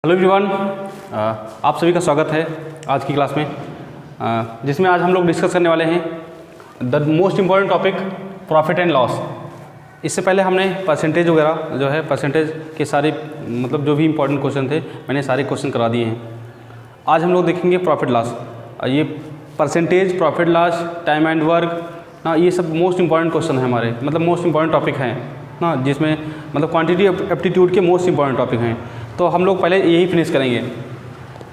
Hello everyone, आप सभी का स्वागत है आज की क्लास में, जिसमें आज हम लोग डिस्कस करने वाले हैं the most important topic profit and loss. इससे पहले हमने परसेंटेज वगैरह जो है परसेंटेज के सारे मतलब जो भी इम्पोर्टेंट क्वेश्चन थे मैंने सारे क्वेश्चन करा दिए हैं। आज हम लोग देखेंगे प्रॉफिट लॉस। ये percentage, profit loss, time and work ना, ये सब मोस्ट इम्पॉर्टेंट क्वेश्चन है हमारे, मतलब मोस्ट इम्पॉर्टेंट टॉपिक हैं ना, जिसमें मतलब क्वांटिटी एप्टीट्यूड के मोस्ट इम्पॉर्टेंट टॉपिक हैं। तो हम लोग पहले यही फिनिश करेंगे।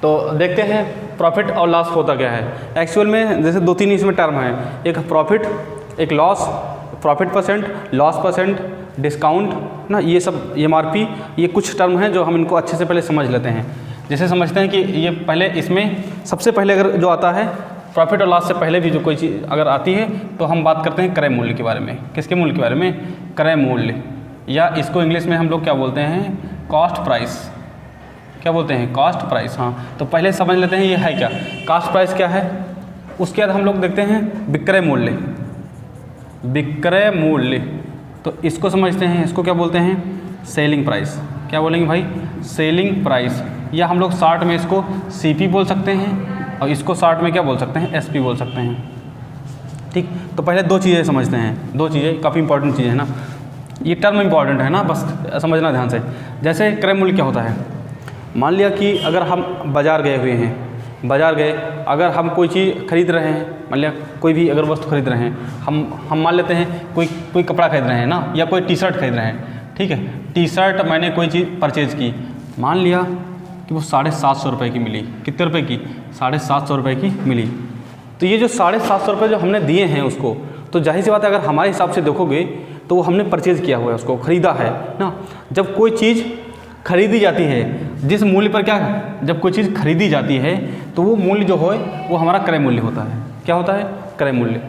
तो देखते हैं प्रॉफिट और लॉस होता क्या है एक्चुअल में। जैसे दो तीन इसमें टर्म हैं, एक प्रॉफिट, एक loss, profit percent, loss percent, discount ना, ये सब MRP, ये कुछ टर्म हैं जो हम इनको अच्छे से पहले समझ लेते हैं। जैसे समझते हैं कि ये पहले इसमें सबसे पहले अगर जो आता है प्रॉफिट और लॉस से पहले भी जो कोई चीज़ अगर आती है तो हम बात करते हैं क्रय मूल्य के बारे में। किसके मूल्य के बारे में? क्रय मूल्य, या इसको इंग्लिश में हम लोग क्या बोलते हैं? Cost price. क्या बोलते हैं? Cost price. हाँ, तो पहले समझ लेते हैं ये है क्या, कॉस्ट प्राइस क्या है। उसके बाद हम लोग देखते हैं विक्रय मूल्य। विक्रय मूल्य तो इसको समझते हैं, इसको क्या बोलते हैं? Selling price. क्या बोलेंगे भाई? सेलिंग प्राइस, या हम लोग शॉर्ट में इसको CP बोल सकते हैं और इसको शॉर्ट में क्या बोल सकते हैं? SP बोल सकते हैं। ठीक, तो पहले दो चीज़ें समझते हैं, दो चीज़ें काफ़ी इंपॉर्टेंट चीज़ें है ना, ये टर्म इंपॉर्टेंट है ना, बस समझना ध्यान से। जैसे क्रय मूल्य क्या होता है, मान लिया कि अगर हम बाज़ार गए हुए हैं, बाज़ार गए, अगर हम कोई चीज़ खरीद रहे हैं, मान लिया कोई भी अगर वस्तु खरीद रहे हैं, हम मान लेते हैं कोई कपड़ा खरीद रहे हैं ना, या कोई T-शर्ट खरीद रहे हैं। ठीक है, T-शर्ट मैंने कोई चीज़ परचेज़ की, मान लिया कि वो 750 रुपये की मिली। कितने रुपए की? 750 रुपये की मिली। तो ये जो 750 रुपये जो हमने दिए हैं उसको, तो जाहिर सी बात है अगर हमारे हिसाब से देखोगे तो वो हमने परचेज़ किया हुआ है, उसको ख़रीदा है ना। जब कोई चीज़ खरीदी जाती है, जिस मूल्य पर क्या, जब कोई चीज़ खरीदी जाती है तो वो मूल्य जो है वो हमारा क्रय मूल्य होता है। क्या होता है? क्रय मूल्य।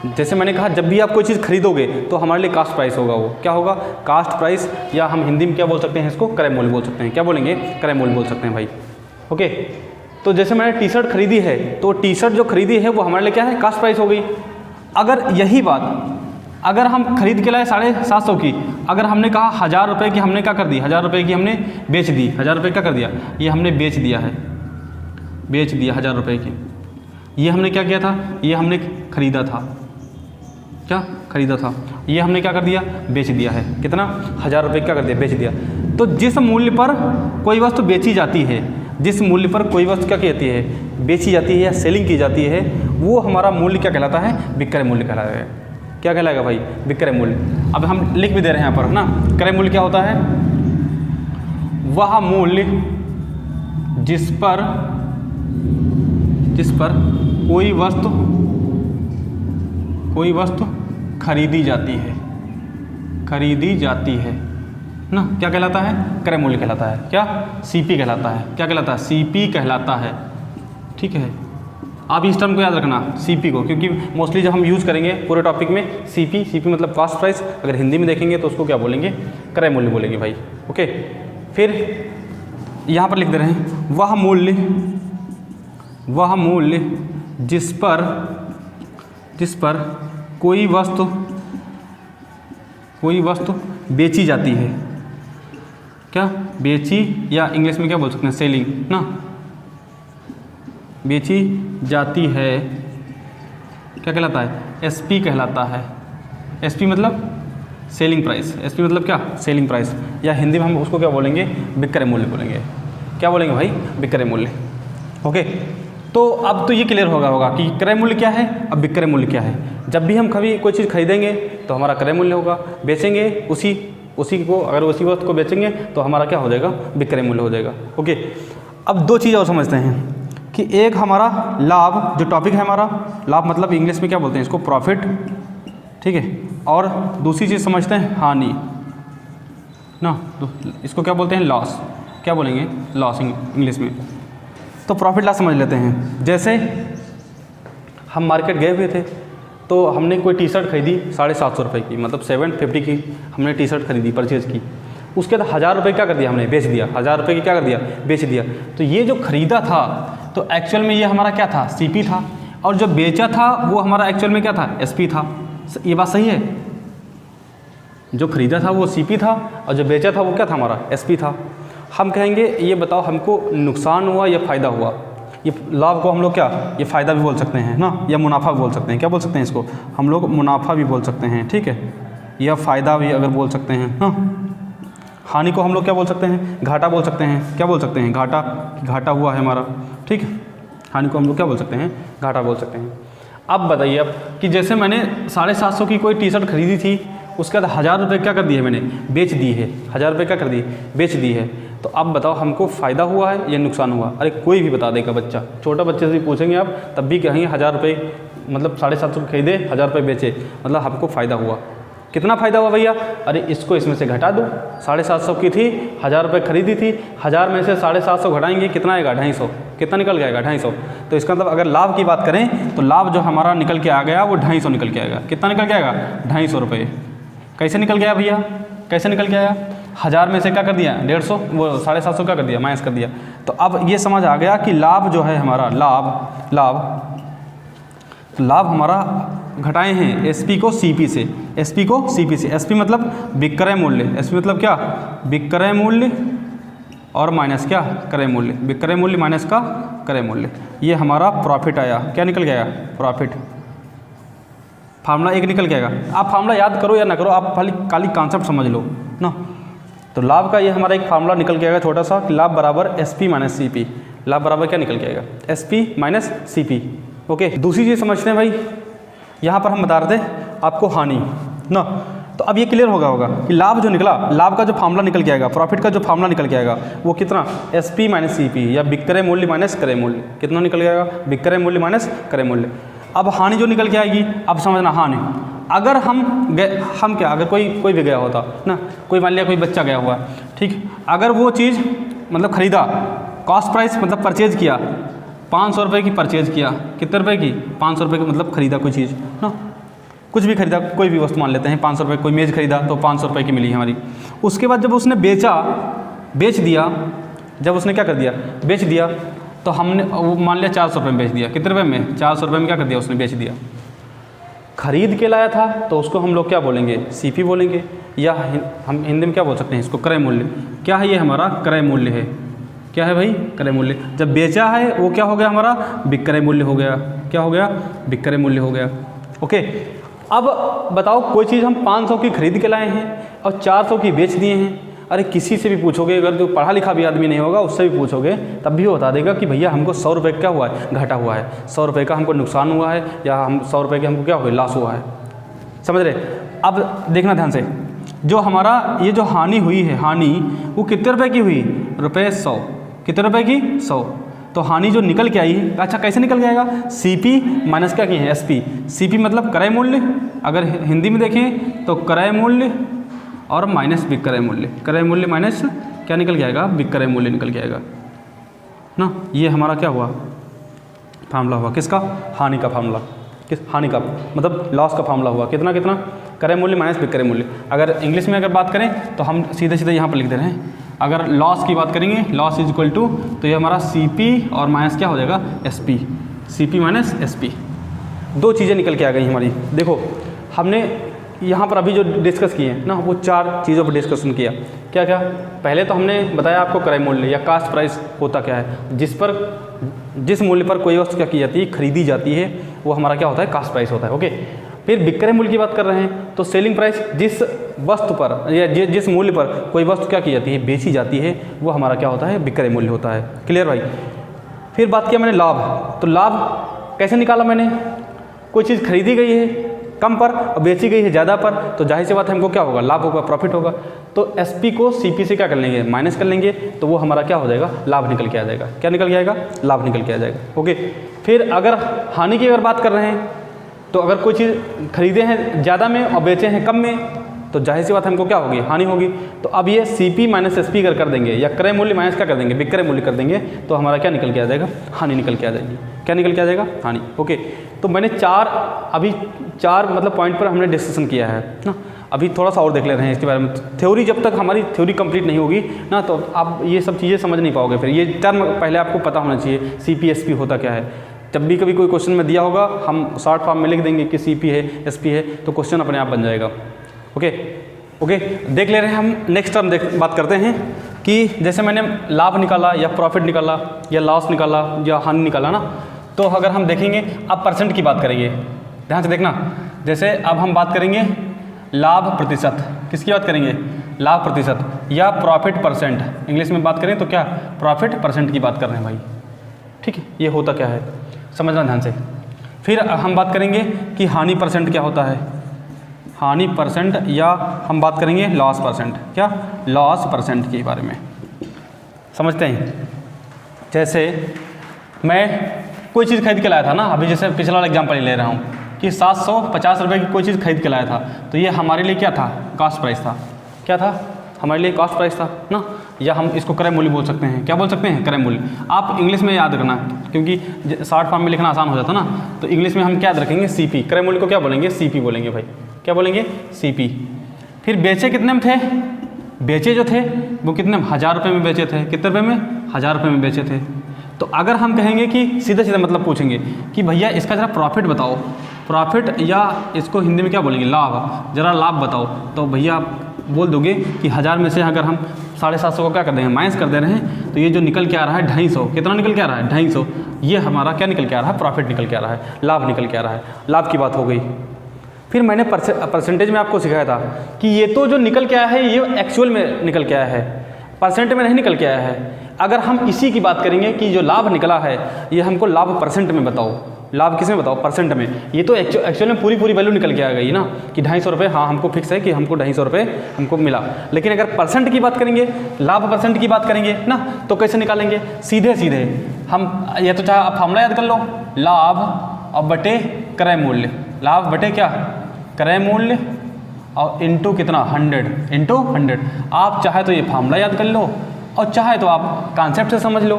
जैसे मैंने कहा, जब भी आप कोई चीज़ खरीदोगे तो हमारे लिए कास्ट प्राइस होगा। वो क्या होगा? कास्ट प्राइस, या हम हिंदी में क्या बोल सकते हैं? इसको क्रय मूल्य बोल सकते हैं। क्या बोलेंगे? क्रय मूल्य बोल सकते हैं भाई। ओके, तो जैसे मैंने T-शर्ट खरीदी है तो T-शर्ट जो खरीदी है वो हमारे लिए क्या है? कास्ट प्राइस हो गई। अगर यही बात अगर हम खरीद के लाए 750 की, अगर हमने कहा 1000 रुपये की, हमने क्या कर दी? 1000 रुपये की हमने बेच दी। 1000 रुपये क्या कर दिया? ये हमने बेच दिया है, बेच दिया 1000 रुपये की। ये हमने क्या किया था? ये हमने खरीदा था। क्या खरीदा था? ये हमने क्या कर दिया? बेच दिया है। कितना? 1000 रुपये क्या कर दिया? बेच दिया। तो जिस मूल्य पर कोई वस्तु बेची जाती है, जिस मूल्य पर कोई वस्तु क्या कहती है? बेची जाती है या सेलिंग की जाती है, वो हमारा मूल्य क्या कहलाता है? विक्रय मूल्य कहलाता है। क्या कहलाएगा भाई? विक्रय मूल्य। अब हम लिख भी दे रहे हैं यहाँ पर ना, क्रय मूल्य क्या होता है? वह मूल्य जिस पर कोई वस्तु खरीदी जाती है ना, क्या कहलाता है? क्रय मूल्य कहलाता है। क्या? CP कहलाता है। क्या कहलाता है? CP कहलाता है। ठीक है, आप इस टर्म को याद रखना, CP को, क्योंकि मोस्टली जब हम यूज़ करेंगे पूरे टॉपिक में CP मतलब कॉस्ट प्राइस, अगर हिंदी में देखेंगे तो उसको क्या बोलेंगे? क्रय मूल्य बोलेंगे भाई। ओके, फिर यहाँ पर लिख दे रहे हैं वह मूल्य जिस पर कोई वस्तु बेची जाती है। क्या? बेची, या इंग्लिश में क्या बोल सकते हैं? सेलिंग ना, बेची जाती है, क्या कहलाता है? SP कहलाता है। SP मतलब सेलिंग प्राइस। SP मतलब क्या? सेलिंग प्राइस, या हिंदी में हम उसको क्या बोलेंगे? विक्रय मूल्य बोलेंगे। क्या बोलेंगे भाई? विक्रय मूल्य। ओके, तो अब तो ये क्लियर होगा कि क्रय मूल्य क्या है, अब विक्रय मूल्य क्या है। जब भी हम कभी कोई चीज़ खरीदेंगे तो हमारा क्रय मूल्य होगा, बेचेंगे उसी को, अगर उसी वस्तु को बेचेंगे तो हमारा क्या हो जाएगा? विक्रय मूल्य हो जाएगा। ओके, अब दो चीज़ और समझते हैं कि एक हमारा लाभ, जो टॉपिक है हमारा लाभ, मतलब इंग्लिश में क्या बोलते हैं इसको? प्रॉफिट। ठीक है, और दूसरी चीज़ समझते हैं हानि ना, इसको क्या बोलते हैं? लॉस। क्या बोलेंगे? लॉस इंग्लिश में। तो प्रॉफिट लॉस समझ लेते हैं। जैसे हम मार्केट गए हुए थे तो हमने कोई T-शर्ट खरीदी 750 रुपये की, मतलब 750 की हमने T-शर्ट खरीदी, परचेज़ की। उसके बाद 1000 रुपये क्या कर दिया हमने? बेच दिया। 1000 रुपये की क्या कर दिया? बेच दिया। तो ये जो खरीदा था तो एक्चुअल में ये हमारा क्या था? CP था, और जो बेचा था वो हमारा एक्चुअल में क्या था? SP था। ये बात सही है? जो खरीदा था वो CP था और जो बेचा था वो क्या था? हमारा SP था। हम कहेंगे ये बताओ हमको नुकसान हुआ या फ़ायदा हुआ। ये लाभ को हम लोग क्या, ये फ़ायदा भी बोल सकते हैं ना, या मुनाफा भी बोल सकते हैं। क्या बोल सकते हैं इसको हम लोग, मुनाफा भी बोल सकते हैं, ठीक है, या फ़ायदा भी अगर बोल सकते हैं। हाँ, हानि को हम लोग क्या बोल सकते हैं, घाटा बोल सकते हैं। क्या बोल सकते हैं, घाटा, घाटा हुआ है हमारा, ठीक है। हानि को हम लोग क्या बोल सकते हैं, घाटा बोल सकते हैं। अब बताइए अब कि जैसे मैंने 750 की कोई टी शर्ट खरीदी थी, उसके बाद 1000 रुपये क्या कर दिए मैंने, बेच दिए है। 1000 रुपये क्या कर दिए, बेच दिए है। तो अब बताओ हमको फ़ायदा हुआ है या नुकसान हुआ। अरे कोई भी बता देगा बच्चा, छोटा बच्चे से भी पूछेंगे आप तब भी कहेंगे 1000 रुपये, मतलब 750 खरीदे, 1000 रुपये बेचे, मतलब हमको फ़ायदा हुआ। कितना फ़ायदा हुआ भैया, अरे इसको इसमें से घटा दो। 750 की थी, 1000 रुपये खरीदी थी, 1000 में से 750 घटाएंगे, कितना आएगा, 250। कितना निकल जाएगा, 250। तो इसका मतलब अगर लाभ की बात करें तो लाभ जो हमारा निकल के आ गया वो 250 निकल के आएगा। कितना निकल के आएगा, 250 रुपये। कैसे निकल गया भैया, कैसे निकल के आया, 1000 में से क्या कर दिया, 150, वो 750 क्या कर दिया, माइनस कर दिया। तो अब ये समझ आ गया कि लाभ जो है हमारा, लाभ हमारा घटाए हैं एसपी को सीपी से, एसपी को सीपी से। एसपी मतलब विक्रय मूल्य, एसपी मतलब क्या, विक्रय मूल्य और माइनस क्या, क्रय मूल्य। विक्रय मूल्य माइनस का क्रय मूल्य, ये हमारा प्रॉफिट आया। क्या निकल गया, प्रॉफिट। फार्मूला एक निकल के आएगा। आप फार्मूला याद करो या ना करो, आप खाली कॉन्सेप्ट समझ लो ना। तो लाभ का ये हमारा एक फार्मूला निकल के आएगा छोटा सा, कि लाभ बराबर एसपी माइनस सीपी। लाभ बराबर क्या निकल के आएगा, एसपी माइनस सीपी। ओके, दूसरी चीज़ समझते हैं भाई, यहाँ पर हम बता रहे थे आपको हानि ना। तो अब ये क्लियर होगा कि लाभ जो निकला, लाभ का जो फार्मूला निकल के आएगा, प्रॉफिट का जो फार्मूला निकल के आएगा वो कितना, एसपी माइनस सीपी, या विक्रय मूल्य माइनस क्रय मूल्य। कितना निकल के आएगा, विक्रय मूल्य माइनस क्रय मूल्य। अब हानि जो निकल के आएगी, अब समझना हानि, अगर हम क्या, अगर कोई भी गया होता ना, कोई मान लिया कोई बच्चा गया हुआ, ठीक, अगर वो चीज़ मतलब ख़रीदा, कॉस्ट प्राइस मतलब परचेज़ किया, 500 रुपये की परचेज़ किया, कितने रुपए की, 500 रुपये की, मतलब ख़रीदा कोई चीज़ ना, कुछ भी खरीदा, कोई भी वस्तु मान लेते हैं, 500 रुपये कोई मेज़ खरीदा तो 500 रुपये की मिली हमारी। उसके बाद जब उसने बेच दिया, जब उसने क्या कर दिया, बेच दिया, तो हमने मान लिया 400 रुपये में बेच दिया। कितने रुपये में, 400 रुपये में क्या कर दिया उसने, बेच दिया। खरीद के लाया था तो उसको हम लोग क्या बोलेंगे, सीपी बोलेंगे, या हम हिंदी में क्या बोल सकते हैं इसको, क्रय मूल्य। क्या है ये हमारा, क्रय मूल्य है। क्या है भाई, क्रय मूल्य। जब बेचा है वो क्या हो गया हमारा, विक्रय मूल्य हो गया। क्या हो गया, विक्रय मूल्य हो गया। ओके, अब बताओ कोई चीज़ हम 500 की खरीद के लाए हैं और 400 की बेच दिए हैं। अरे किसी से भी पूछोगे, अगर जो पढ़ा लिखा भी आदमी नहीं होगा उससे भी पूछोगे तब भी वो बता देगा कि भैया हमको 100 रुपये क्या हुआ है, घाटा हुआ है, 100 रुपये का हमको नुकसान हुआ है, या हम 100 रुपये के हमको क्या हुआ, लॉस हुआ है। समझ रहे। अब देखना ध्यान से, जो हमारा ये जो हानि हुई है, हानि वो कितने रुपए की हुई, ₹100। कितने रुपए की, 100। तो हानि जो निकल के आई, अच्छा कैसे निकल के आएगा, सीपी माइनस क्या किए हैं, एसपी। सीपी मतलब क्रय मूल्य, अगर हिंदी में देखें तो क्रय मूल्य और माइनस विक्रय मूल्य। क्रय मूल्य माइनस क्या निकल के आएगा, विक्रय मूल्य निकल के आएगा ना। ये हमारा क्या हुआ, फार्मूला हुआ किसका, हानि का फार्मूला। किस, हानि का मतलब लॉस का फार्मूला हुआ। कितना कितना, क्रय मूल्य माइनस विक्रय मूल्य। अगर इंग्लिश में अगर बात करें तो हम सीधे सीधे यहाँ पर लिख दे रहे हैं। अगर लॉस की बात करेंगे, लॉस इज इक्वल टू, तो ये हमारा सीपी और माइनस क्या हो जाएगा, एसपी। सीपी माइनस एसपी, दो चीज़ें निकल के आ गई हमारी। देखो हमने यहाँ पर अभी जो डिस्कस किए हैं ना, वो 4 चीज़ों पर डिस्कशन किया। क्या क्या, पहले तो हमने बताया आपको क्रय मूल्य या कास्ट प्राइस होता क्या है, जिस मूल्य पर कोई वस्तु क्या की जाती है, खरीदी जाती है, वो हमारा क्या होता है, कास्ट प्राइस होता है। ओके, फिर विक्रय मूल्य की बात कर रहे हैं तो सेलिंग प्राइस, जिस वस्तु पर या जिस मूल्य पर कोई वस्तु क्या की जाती है, बेची जाती है, वो हमारा क्या होता है, विक्रय मूल्य होता है। क्लियर भाई। फिर बात किया मैंने लाभ, तो लाभ कैसे निकाला मैंने, कोई चीज़ खरीदी गई है कम पर और बेची गई है ज़्यादा पर, तो जाहिर सी बात है हमको क्या होगा, लाभ होगा, प्रॉफिट होगा। तो एसपी को सीपी से क्या कर लेंगे, माइनस कर लेंगे, तो वो हमारा क्या हो जाएगा, लाभ निकल के आ जाएगा। क्या निकल के आएगा, लाभ निकल के आ जाएगा। ओके, फिर अगर हानि की अगर बात कर रहे हैं तो अगर कोई चीज़ खरीदे हैं ज़्यादा में और बेचे हैं कम में, तो जाहिर सी बात हमको क्या होगी, हानि होगी। तो अब ये सीपी माइनस एसपी कर देंगे, या क्रय मूल्य माइनस क्या कर देंगे, विक्रय मूल्य कर देंगे, तो हमारा क्या निकल के आ जाएगा, हानि निकल के आ जाएगी। क्या निकल के आ जाएगा, हानि। ओके, तो मैंने अभी चार मतलब पॉइंट पर हमने डिस्कशन किया है ना। अभी थोड़ा सा और देख ले रहे हैं इसके बारे में। थ्योरी, जब तक हमारी थ्योरी कंप्लीट नहीं होगी ना, तो आप ये सब चीज़ें समझ नहीं पाओगे। फिर ये टर्म पहले आपको पता होना चाहिए, सीपी एसपी होता क्या है। जब भी कभी कोई क्वेश्चन में दिया होगा, हम शॉर्ट फॉर्म में लिख देंगे कि सीपी है, एसपी है, तो क्वेश्चन अपने आप बन जाएगा। ओके, देख ले रहे हैं हम। नेक्स्ट टर्म बात करते हैं। कि जैसे मैंने लाभ निकाला या प्रॉफिट निकाला या लॉस निकाला या हानि निकाला ना, तो अगर हम देखेंगे अब परसेंट की बात करेंगे, ध्यान से देखना। जैसे अब हम बात करेंगे लाभ प्रतिशत, किसकी बात करेंगे? लाभ प्रतिशत या प्रॉफिट परसेंट, इंग्लिश में बात करें तो क्या प्रॉफिट परसेंट की बात कर रहे हैं भाई, ठीक है। ये होता क्या है समझना ध्यान से। फिर हम बात करेंगे कि हानि परसेंट क्या होता है, हानि परसेंट, या हम बात करेंगे लॉस परसेंट, क्या लॉस परसेंट के बारे में समझते हैं। जैसे मैं कोई चीज़ खरीद के लाया था ना, अभी जैसे पिछला वाला एग्जाम्पल ले रहा हूँ कि 750 रुपये की कोई चीज़ खरीद के लाया था, तो ये हमारे लिए क्या था? कॉस्ट प्राइस था। क्या था? हमारे लिए कॉस्ट प्राइस था ना, या हम इसको क्रय मूल्य बोल सकते हैं। क्या बोल सकते हैं? क्रय मूल्य। आप इंग्लिश में याद रखना, क्योंकि शॉर्ट फॉर्म में लिखना आसान हो जाता ना, तो इंग्लिश में हम क्या याद रखेंगे? सीपी। क्रय मूल्य को क्या बोलेंगे? सीपी बोलेंगे भाई। क्या बोलेंगे? सीपी। फिर बेचे कितने में थे? बेचे जो थे वो कितने में? 1000 रुपये में बेचे थे। कितने रुपये में? 1000 रुपये में बेचे थे। तो अगर हम कहेंगे कि सीधे सीधे मतलब पूछेंगे कि भैया इसका ज़रा प्रॉफिट बताओ, प्रॉफिट, या इसको हिंदी में क्या बोलेंगे? लाभ, ज़रा लाभ बताओ, तो भैया आप बोल दोगे कि 1000 में से अगर हम 750 को क्या कर दें? माइनस कर दे रहे हैं, तो ये जो निकल के आ रहा है 250, कितना निकल के आ रहा है? 250। ये हमारा क्या निकल के आ रहा है? प्रॉफिट निकल के आ रहा है, लाभ निकल के आ रहा है। लाभ की बात हो गई। फिर मैंने परसेंटेज में आपको सिखाया था कि ये तो जो निकल के आया है ये एक्चुअल में निकल के आया है, परसेंट में नहीं निकल के आया है। अगर हम इसी की बात करेंगे कि जो लाभ निकला है ये हमको लाभ परसेंट में बताओ, लाभ किस में बताओ? परसेंट में। ये तो एक्चुअल में पूरी वैल्यू निकल के आ गई ना कि 250 रुपये, हाँ हमको फिक्स है कि हमको 250 रुपये हमको मिला। लेकिन अगर परसेंट की बात करेंगे, लाभ परसेंट की बात करेंगे ना, तो कैसे निकालेंगे? सीधे सीधे हम, ये तो चाहे आप फॉर्मूला याद कर लो, लाभ और बटे क्रय मूल्य, लाभ बटे क्या? क्रय मूल्य, और इंटू कितना? 100, इंटू 100। आप चाहे तो ये फार्मूला याद कर लो और चाहे तो आप कॉन्सेप्ट से समझ लो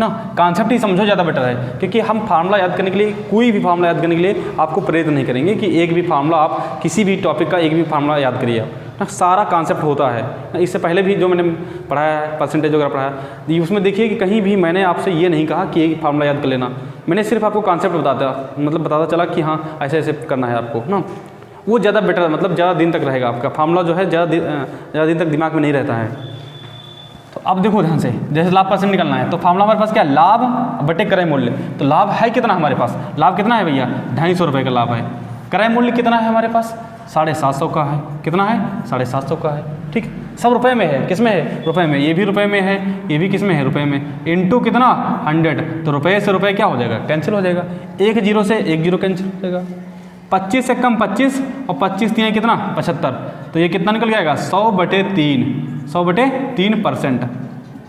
ना, कॉन्सेप्ट ही समझो ज़्यादा बेटर है, क्योंकि हम फार्मूला याद करने के लिए, कोई भी फार्मूला याद करने के लिए आपको प्रेरित नहीं करेंगे कि एक भी फार्मूला, आप किसी भी टॉपिक का एक भी फार्मूला याद करिए ना, सारा कॉन्सेप्ट होता है ना। इससे पहले भी जो मैंने पढ़ाया है, परसेंटेज वगैरह पढ़ाया, उसमें देखिए कि कहीं भी मैंने आपसे ये नहीं कहा कि एक फार्मूला याद कर लेना, मैंने सिर्फ आपको कॉन्सेप्ट बताता चला कि हाँ ऐसे ऐसे करना है आपको ना। वो ज़्यादा बेटर, मतलब ज़्यादा दिन तक रहेगा आपका फार्मूला जो है, ज़्यादा दिन तक दिमाग में नहीं रहता है। तो अब देखो ध्यान से, जैसे लाभ परसेंट निकालना है तो फार्मूला हमारे पास क्या? लाभ बटे क्रय मूल्य। तो लाभ है कितना हमारे पास? लाभ कितना है भैया? 250 रुपये का लाभ है। क्रय मूल्य कितना है हमारे पास? 750 का है। कितना है? 750 का है। ठीक, सब रुपए में है। किस में है? रुपए में। ये भी रुपए में है, ये भी किस में है? रुपए में। इंटू कितना? 100। तो रुपये से रुपये क्या हो जाएगा? कैंसिल हो जाएगा। 1 0 से 1 0 कैंसिल हो जाएगा। 25 से कम 25 और 25 3 कितना? 75। तो ये कितना निकल जाएगा? 100/3, 100/3%।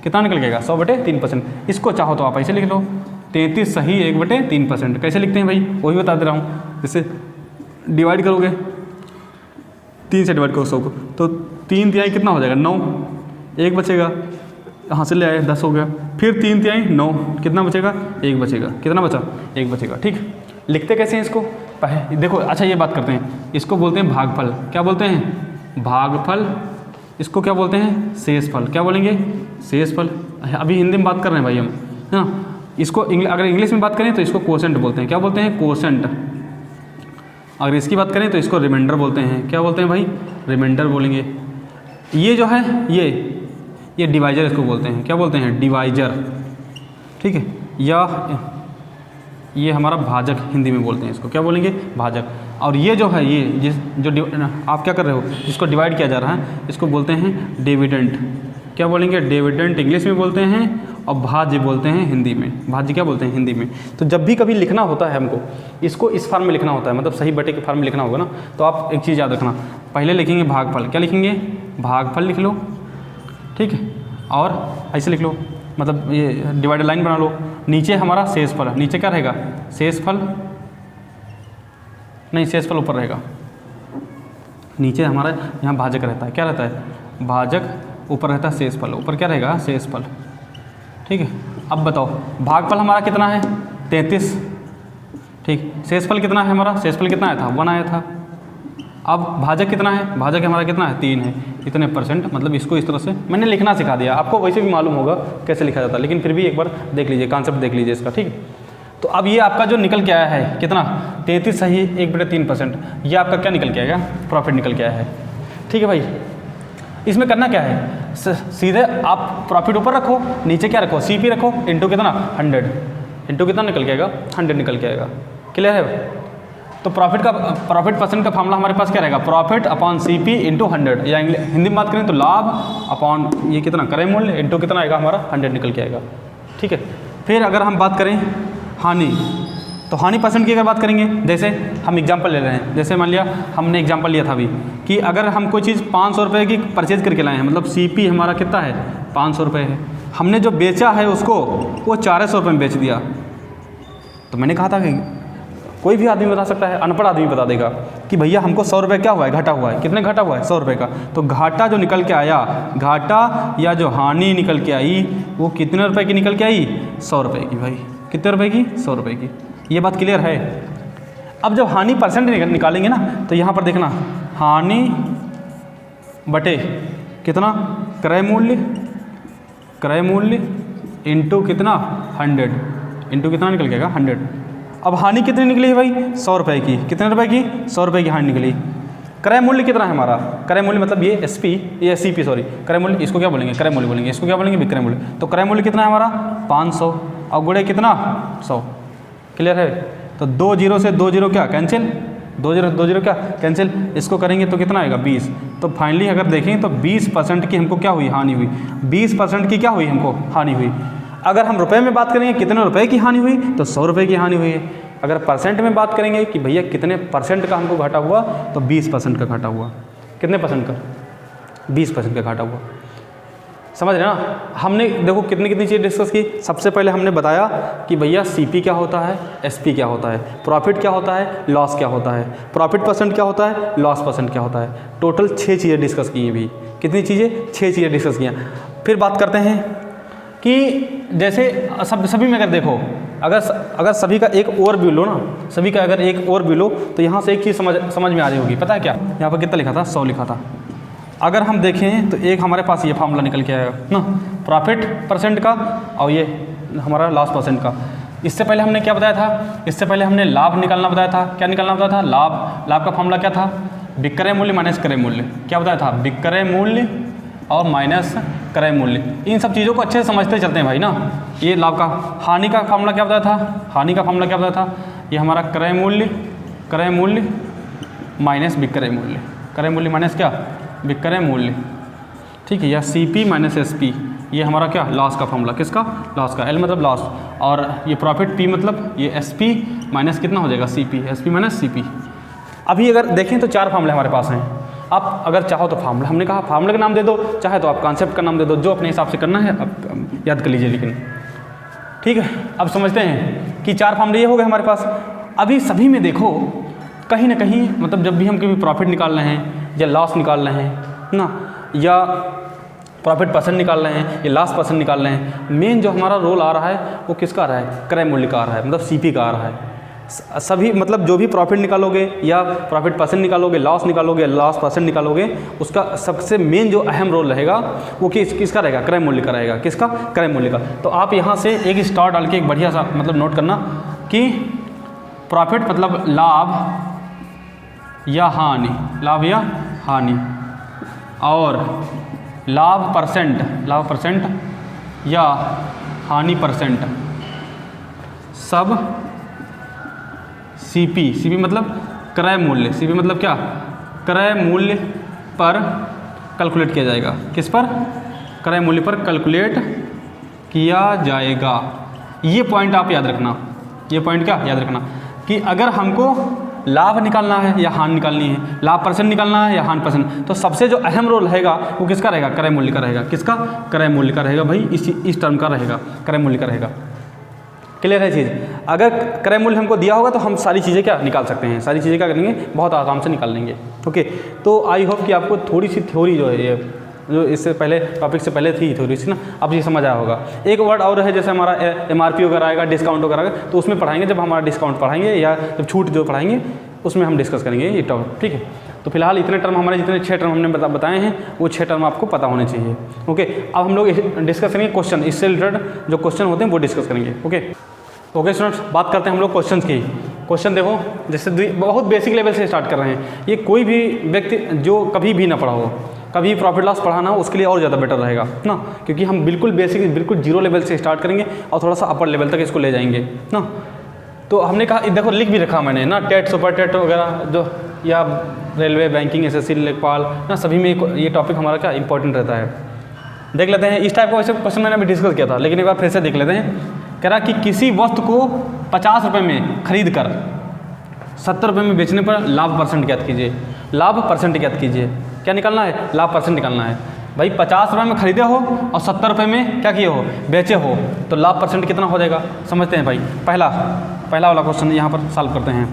कितना निकल जाएगा? 100/3%। इसको चाहो तो आप ऐसे लिख लो, 33 सही 1/3%। कैसे लिखते हैं भाई? वही बता दे रहा हूँ। जैसे डिवाइड करोगे, 3 से डिवाइड करो 100 को, तो 3 तिहाई कितना हो जाएगा? 9। 1 बचेगा, यहाँ से ले आए 10 हो गया। फिर 3 तिहाई 9, कितना बचेगा? 1 बचेगा। कितना बचा? 1 बचेगा। ठीक, लिखते कैसे हैं इसको? देखो, अच्छा ये बात करते हैं, इसको बोलते हैं भागफल। क्या बोलते हैं? भागफल। इसको क्या बोलते हैं? शेषफल। क्या बोलेंगे? शेषफल। अभी हिंदी में बात कर रहे हैं भाई हम, है ना। इसको अगर इंग्लिश में बात करें तो इसको कोसेंट बोलते हैं। क्या बोलते हैं? कोसेंट। अगर इसकी बात करें तो इसको रिमाइंडर बोलते हैं। क्या बोलते हैं भाई? रिमाइंडर बोलेंगे। ये जो है ये डिवाइजर इसको बोलते हैं। क्या बोलते हैं? डिवाइजर। ठीक है, या ये हमारा भाजक हिंदी में बोलते हैं इसको। क्या बोलेंगे? भाजक। और ये जो है, ये जो आप क्या कर रहे हो, जिसको डिवाइड किया जा रहा है, इसको बोलते हैं डिविडेंड। क्या बोलेंगे? डिविडेंड इंग्लिश में बोलते हैं और भाज्य बोलते हैं हिंदी में। भाज्य क्या बोलते हैं हिंदी में। तो जब भी कभी लिखना होता है हमको, इसको इस फॉर्म में लिखना होता है, मतलब सही बटे के फॉर्म में लिखना होगा ना, तो आप एक चीज़ याद रखना, पहले लिखेंगे भागफल। क्या लिखेंगे? भागफल लिख लो। ठीक है, और ऐसे लिख लो, मतलब ये डिवाइडर लाइन बना लो। नीचे हमारा शेषफल, नीचे क्या रहेगा? शेषफल नहीं, शेषफल ऊपर रहेगा। नीचे हमारा यहाँ भाजक रहता है। क्या रहता है? भाजक। ऊपर रहता है शेषफल। ऊपर क्या रहेगा? शेषफल। ठीक है, अब बताओ भागफल हमारा कितना है? 33। ठीक, शेषफल कितना है हमारा? शेषफल कितना आया था? 1 आया था। अब भाजक कितना है? भाजक हमारा कितना है? 3 है। इतने %, मतलब इसको इस तरह से मैंने लिखना सिखा दिया। आपको वैसे भी मालूम होगा कैसे लिखा जाता है, लेकिन फिर भी एक बार देख लीजिए, कॉन्सेप्ट देख लीजिए इसका। ठीक है, तो अब ये आपका जो निकल के आया है कितना? 33 सही 1/3%। ये आपका क्या निकल के आएगा? प्रॉफिट निकल के आया है। ठीक है भाई, इसमें करना क्या है, सीधे आप प्रॉफिट ऊपर रखो, नीचे क्या रखो, CP रखो, इंटू कितना 100, इंटू कितना निकल के आएगा 100 निकल के आएगा। क्लियर है। तो प्रॉफिट परसेंट का फार्मूला हमारे पास क्या रहेगा, प्रॉफिट अपॉन CP इंटू 100, या हिंदी में बात करें तो लाभ अपॉन ये कितना क्रय मूल्य इंटू कितना आएगा हमारा 100 निकल के आएगा। ठीक है। फिर अगर हम बात करें हानि, तो हानि परसेंट की अगर बात करेंगे, जैसे हम एग्जांपल ले रहे हैं, जैसे मान लिया हमने एग्जांपल लिया था अभी कि अगर हम कोई चीज़ 500 रुपये की परचेज करके लाए हैं, मतलब CP हमारा कितना है 500 रुपये है, हमने जो बेचा है उसको वो 400 रुपये में बेच दिया। तो मैंने कहा था कि कोई भी आदमी बता सकता है, अनपढ़ आदमी बता देगा कि भैया हमको 100 रुपये क्या हुआ है, घाटा हुआ है। कितने घाटा हुआ है 100 रुपये का। तो घाटा जो निकल के आया, घाटा या जो हानि निकल के आई वो कितने रुपए की निकल के आई, 100 रुपये की। भाई कितने रुपए की, 100 रुपये की। ये बात क्लियर है। अब जब हानि परसेंट निकालेंगे ना, तो यहाँ पर देखना हानि बटे कितना क्रय मूल्य इंटू कितना 100, इंटू कितना निकल के आएगा 100। अब हानि कितनी निकली है भाई 100 रुपये की। कितने रुपए की, 100 रुपये की हानि निकली। क्रय मूल्य कितना है हमारा, क्रय मूल्य मतलब ये CP सॉरी, क्रय मूल्य इसको क्या बोलेंगे, क्रय मूल्य बोलेंगे, इसको क्या बोलेंगे विक्रय मूल्य। तो क्रय मूल्य कितना है हमारा 500 और गुणे कितना 100। क्लियर है। तो 2 जीरो से 2 जीरो क्या कैंसिल, 2 जीरो क्या कैंसिल, इसको करेंगे तो कितना आएगा 20। तो फाइनली अगर देखें तो 20% की हमको क्या हुई, हानि हुई। 20% की क्या हुई हमको हानि हुई। अगर हम रुपए में बात करेंगे कितने रुपए की हानि हुई, तो 100 रुपये की हानि हुई है। अगर परसेंट में बात करेंगे कि भैया कितने परसेंट का हमको घाटा हुआ, तो 20% का घाटा हुआ। कितने परसेंट का, 20% का घाटा हुआ। समझ रहे ना। हमने देखो कितनी चीज़ें डिस्कस की। सबसे पहले हमने बताया कि भैया CP क्या होता है, SP क्या होता है, प्रॉफिट क्या होता है, लॉस क्या होता है, प्रॉफिट परसेंट क्या होता है, लॉस परसेंट क्या होता है। टोटल 6 चीज़ें डिस्कस की हैं। भी कितनी चीज़ें, 6 चीज़ें डिस्कस किया। फिर बात करते हैं कि जैसे सभी में अगर देखो, अगर सभी का एक ओवरव्यू लो ना, सभी का अगर एक ओवरव्यू लो, तो यहाँ से एक चीज़ समझ में आ रही होगी। पता है क्या, यहाँ पर कितना लिखा था, 100 लिखा था। अगर हम देखें तो एक हमारे पास ये फार्मूला निकल के आएगा ना, प्रॉफिट परसेंट का और ये हमारा लॉस परसेंट का। इससे पहले हमने क्या बताया था, इससे पहले हमने लाभ निकालना बताया था। क्या निकालना बताया था, लाभ का फार्मूला क्या था, विक्रय मूल्य माइनस क्रय मूल्य। क्या बताया था, विक्रय मूल्य और माइनस क्रय मूल्य। इन सब चीज़ों को अच्छे से समझते चलते हैं भाई ना। ये लाभ का, हानि का फार्मूला क्या बताया था, हानि का फार्मूला क्या बताया था, ये हमारा क्रय मूल्य माइनस विक्रय मूल्य, क्रय मूल्य माइनस क्या विक्रय मूल्य। ठीक है, या CP माइनस SP, ये हमारा क्या लॉस का फार्मूला। किसका, लॉस का। L मतलब लॉस, और ये प्रॉफिट P मतलब ये SP माइनस कितना हो जाएगा CP, SP माइनस CP। अभी अगर देखें तो 4 फार्मूले हमारे पास हैं। आप अगर चाहो तो फार्मूला, हमने कहा फार्मूले का नाम दे दो, चाहे तो आप कॉन्सेप्ट का नाम दे दो, जो अपने हिसाब से करना है आप याद कर लीजिए। लेकिन ठीक है, अब समझते हैं कि 4 फार्मूले ये हो गए हमारे पास। अभी सभी में देखो कहीं ना कहीं, मतलब जब भी हम कभी प्रॉफिट निकाल रहे हैं या लॉस निकाल रहे हैं ना, या प्रॉफिट परसेंट निकाल रहे हैं या लॉस परसेंट निकाल रहे हैं, मेन जो हमारा रोल आ रहा है वो किसका आ रहा है, क्रय मूल्य का आ रहा है, मतलब CP का आ रहा है। सभी मतलब जो भी प्रॉफिट निकालोगे या प्रॉफिट परसेंट निकालोगे, लॉस निकालोगे, लॉस परसेंट निकालोगे, उसका सबसे मेन जो अहम रोल रहेगा वो किसका रहेगा, क्रय मूल्य का रहेगा। किसका, क्रय मूल्य का। तो आप यहाँ से एक स्टार डाल के एक बढ़िया सा मतलब नोट करना कि प्रॉफिट मतलब लाभ या हानि, लाभ या हानि, और लाभ परसेंट या हानि परसेंट, सब CP मतलब क्रय मूल्य, CP मतलब क्या, क्रय मूल्य पर कैलकुलेट किया जाएगा। किस पर, क्रय मूल्य पर कैलकुलेट किया जाएगा। ये पॉइंट आप याद रखना, ये पॉइंट क्या याद रखना कि अगर हमको लाभ निकालना है या हानि निकालनी है, लाभ परसेंट निकालना है या हानि परसेंट, तो सबसे जो अहम रोल रहेगा वो किसका रहेगा, क्रय मूल्य का रहेगा। किसका, क्रय मूल्य का रहेगा भाई, इस टर्म का रहेगा, क्रय मूल्य का रहेगा। क्लियर है चीज़। अगर क्रय मूल्य हमको दिया होगा तो हम सारी चीज़ें क्या निकाल सकते हैं, सारी चीज़ें क्या करेंगे, बहुत आराम से निकाल लेंगे। ओके, तो आई होप कि आपको थोड़ी सी थ्योरी जो है, ये जो इससे पहले टॉपिक से पहले थी थ्योरी सी ना, अब ये समझ आया होगा। एक वर्ड और है, जैसे हमारा MRP वगैरह आएगा, डिस्काउंट वगैरह आएगा, तो उसमें पढ़ाएंगे जब हमारा डिस्काउंट पढ़ाएंगे या जब छूट जो पढ़ाएंगे उसमें हम डिस्कस करेंगे ये टॉपिक। ठीक है, तो फिलहाल इतने टर्म हमारे, जितने 6 टर्म हमने बताए हैं वो 6 टर्म आपको पता होने चाहिए। ओके, अब हम लोग डिस्कस करेंगे क्वेश्चन, इससे रिलेटेड जो क्वेश्चन होते हैं वो डिस्कस करेंगे। ओके स्टूडेंट्स, बात करते हैं हम लोग क्वेश्चन की। क्वेश्चन देखो, जैसे बहुत बेसिक लेवल से स्टार्ट कर रहे हैं। ये कोई भी व्यक्ति जो कभी भी ना पढ़ा हो, कभी प्रॉफिट लॉस पढ़ाना हो उसके लिए और ज़्यादा बेटर रहेगा ना, क्योंकि हम बिल्कुल बेसिक बिल्कुल जीरो लेवल से स्टार्ट करेंगे और थोड़ा सा अपर लेवल तक इसको ले जाएंगे ना। तो हमने कहा देखो लिख भी रखा मैंने ना, टेट सुपर टेट वगैरह जो या रेलवे बैंकिंग एसएससी लेखपाल ना, सभी में ये टॉपिक हमारा क्या इंपॉर्टेंट रहता है। देख लेते हैं इस टाइप का वैसे क्वेश्चन मैंने अभी डिस्कस किया था, लेकिन एक बार फिर से देख लेते हैं। कह रहा कि किसी वस्तु को 50 रुपये में खरीद कर 70 रुपये में बेचने पर लाभ परसेंट ज्ञात कीजिए। लाभ परसेंट ज्ञात कीजिए, क्या निकालना है? लाभ परसेंट निकालना है। भाई 50 रुपये में खरीदे हो और 70 रुपये में क्या किए हो? बेचे हो, तो लाभ परसेंट कितना हो जाएगा? समझते हैं भाई। पहला वाला क्वेश्चन यहाँ पर सॉल्व करते हैं।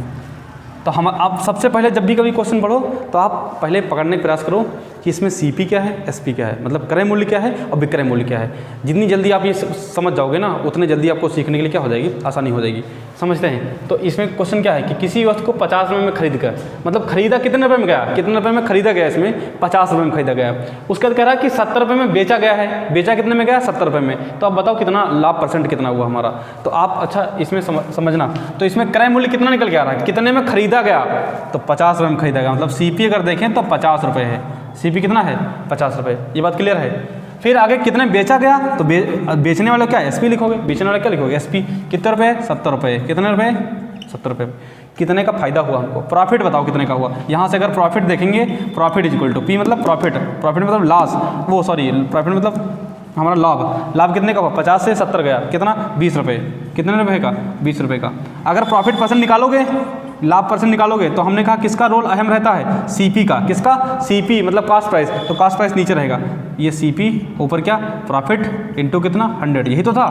तो हम आप सबसे पहले जब भी कभी क्वेश्चन पढ़ो तो आप पहले पकड़ने का प्रयास करो कि इसमें सीपी क्या है, एसपी क्या है, मतलब क्रय मूल्य क्या है और विक्रय मूल्य क्या है। जितनी जल्दी आप ये समझ जाओगे ना, उतने जल्दी आपको सीखने के लिए क्या हो जाएगी? आसानी हो जाएगी। समझते हैं। तो इसमें क्वेश्चन क्या है कि किसी वस्तु को 50 रुपये में खरीद कर, मतलब खरीदा कितने रुपये में गया, कितने रुपये में खरीदा गया, इसमें 50 रुपये में खरीदा गया। उसके बाद कह रहा है कि 70 रुपये में बेचा गया है। बेचा कितने में गया? 70 रुपये में। तो आप बताओ कितना लाभ परसेंट कितना हुआ हमारा। तो आप अच्छा इसमें समझना, तो इसमें क्रय मूल्य कितना निकल के आ रहा है, कितने में खरीदा गया, तो 50 रुपये में खरीदा गया। मतलब सीपी अगर देखें तो 50 रुपये है। सीपी कितना है? 50 रुपये। ये बात क्लियर है। फिर आगे कितने बेचा गया, तो बेचने वाला क्या एसपी लिखोगे, बेचने वाला क्या लिखोगे? एसपी। कितने रुपये? 70 रुपये। कितने रुपये? 70 रुपये। कितने का फायदा हुआ हमको? प्रॉफिट बताओ कितने का हुआ। यहाँ से अगर प्रॉफिट देखेंगे, profit is equal to p मतलब प्रॉफिट, प्रॉफिट मतलब लॉस, वो सॉरी प्रॉफिट मतलब हमारा लाभ। लाभ कितने का हुआ? 50 से 70 गया, कितना? 20 रुपये। कितने रुपये का? 20 रुपये का। अगर प्रॉफिट परसेंट निकालोगे, लाभ परसेंट निकालोगे, तो हमने कहा किसका रोल अहम रहता है? सीपी का। किसका? सीपी मतलब कॉस्ट प्राइस। तो कॉस्ट प्राइस नीचे रहेगा, ये सीपी, ऊपर क्या? प्रॉफिट इंटू कितना? 100। यही तो था,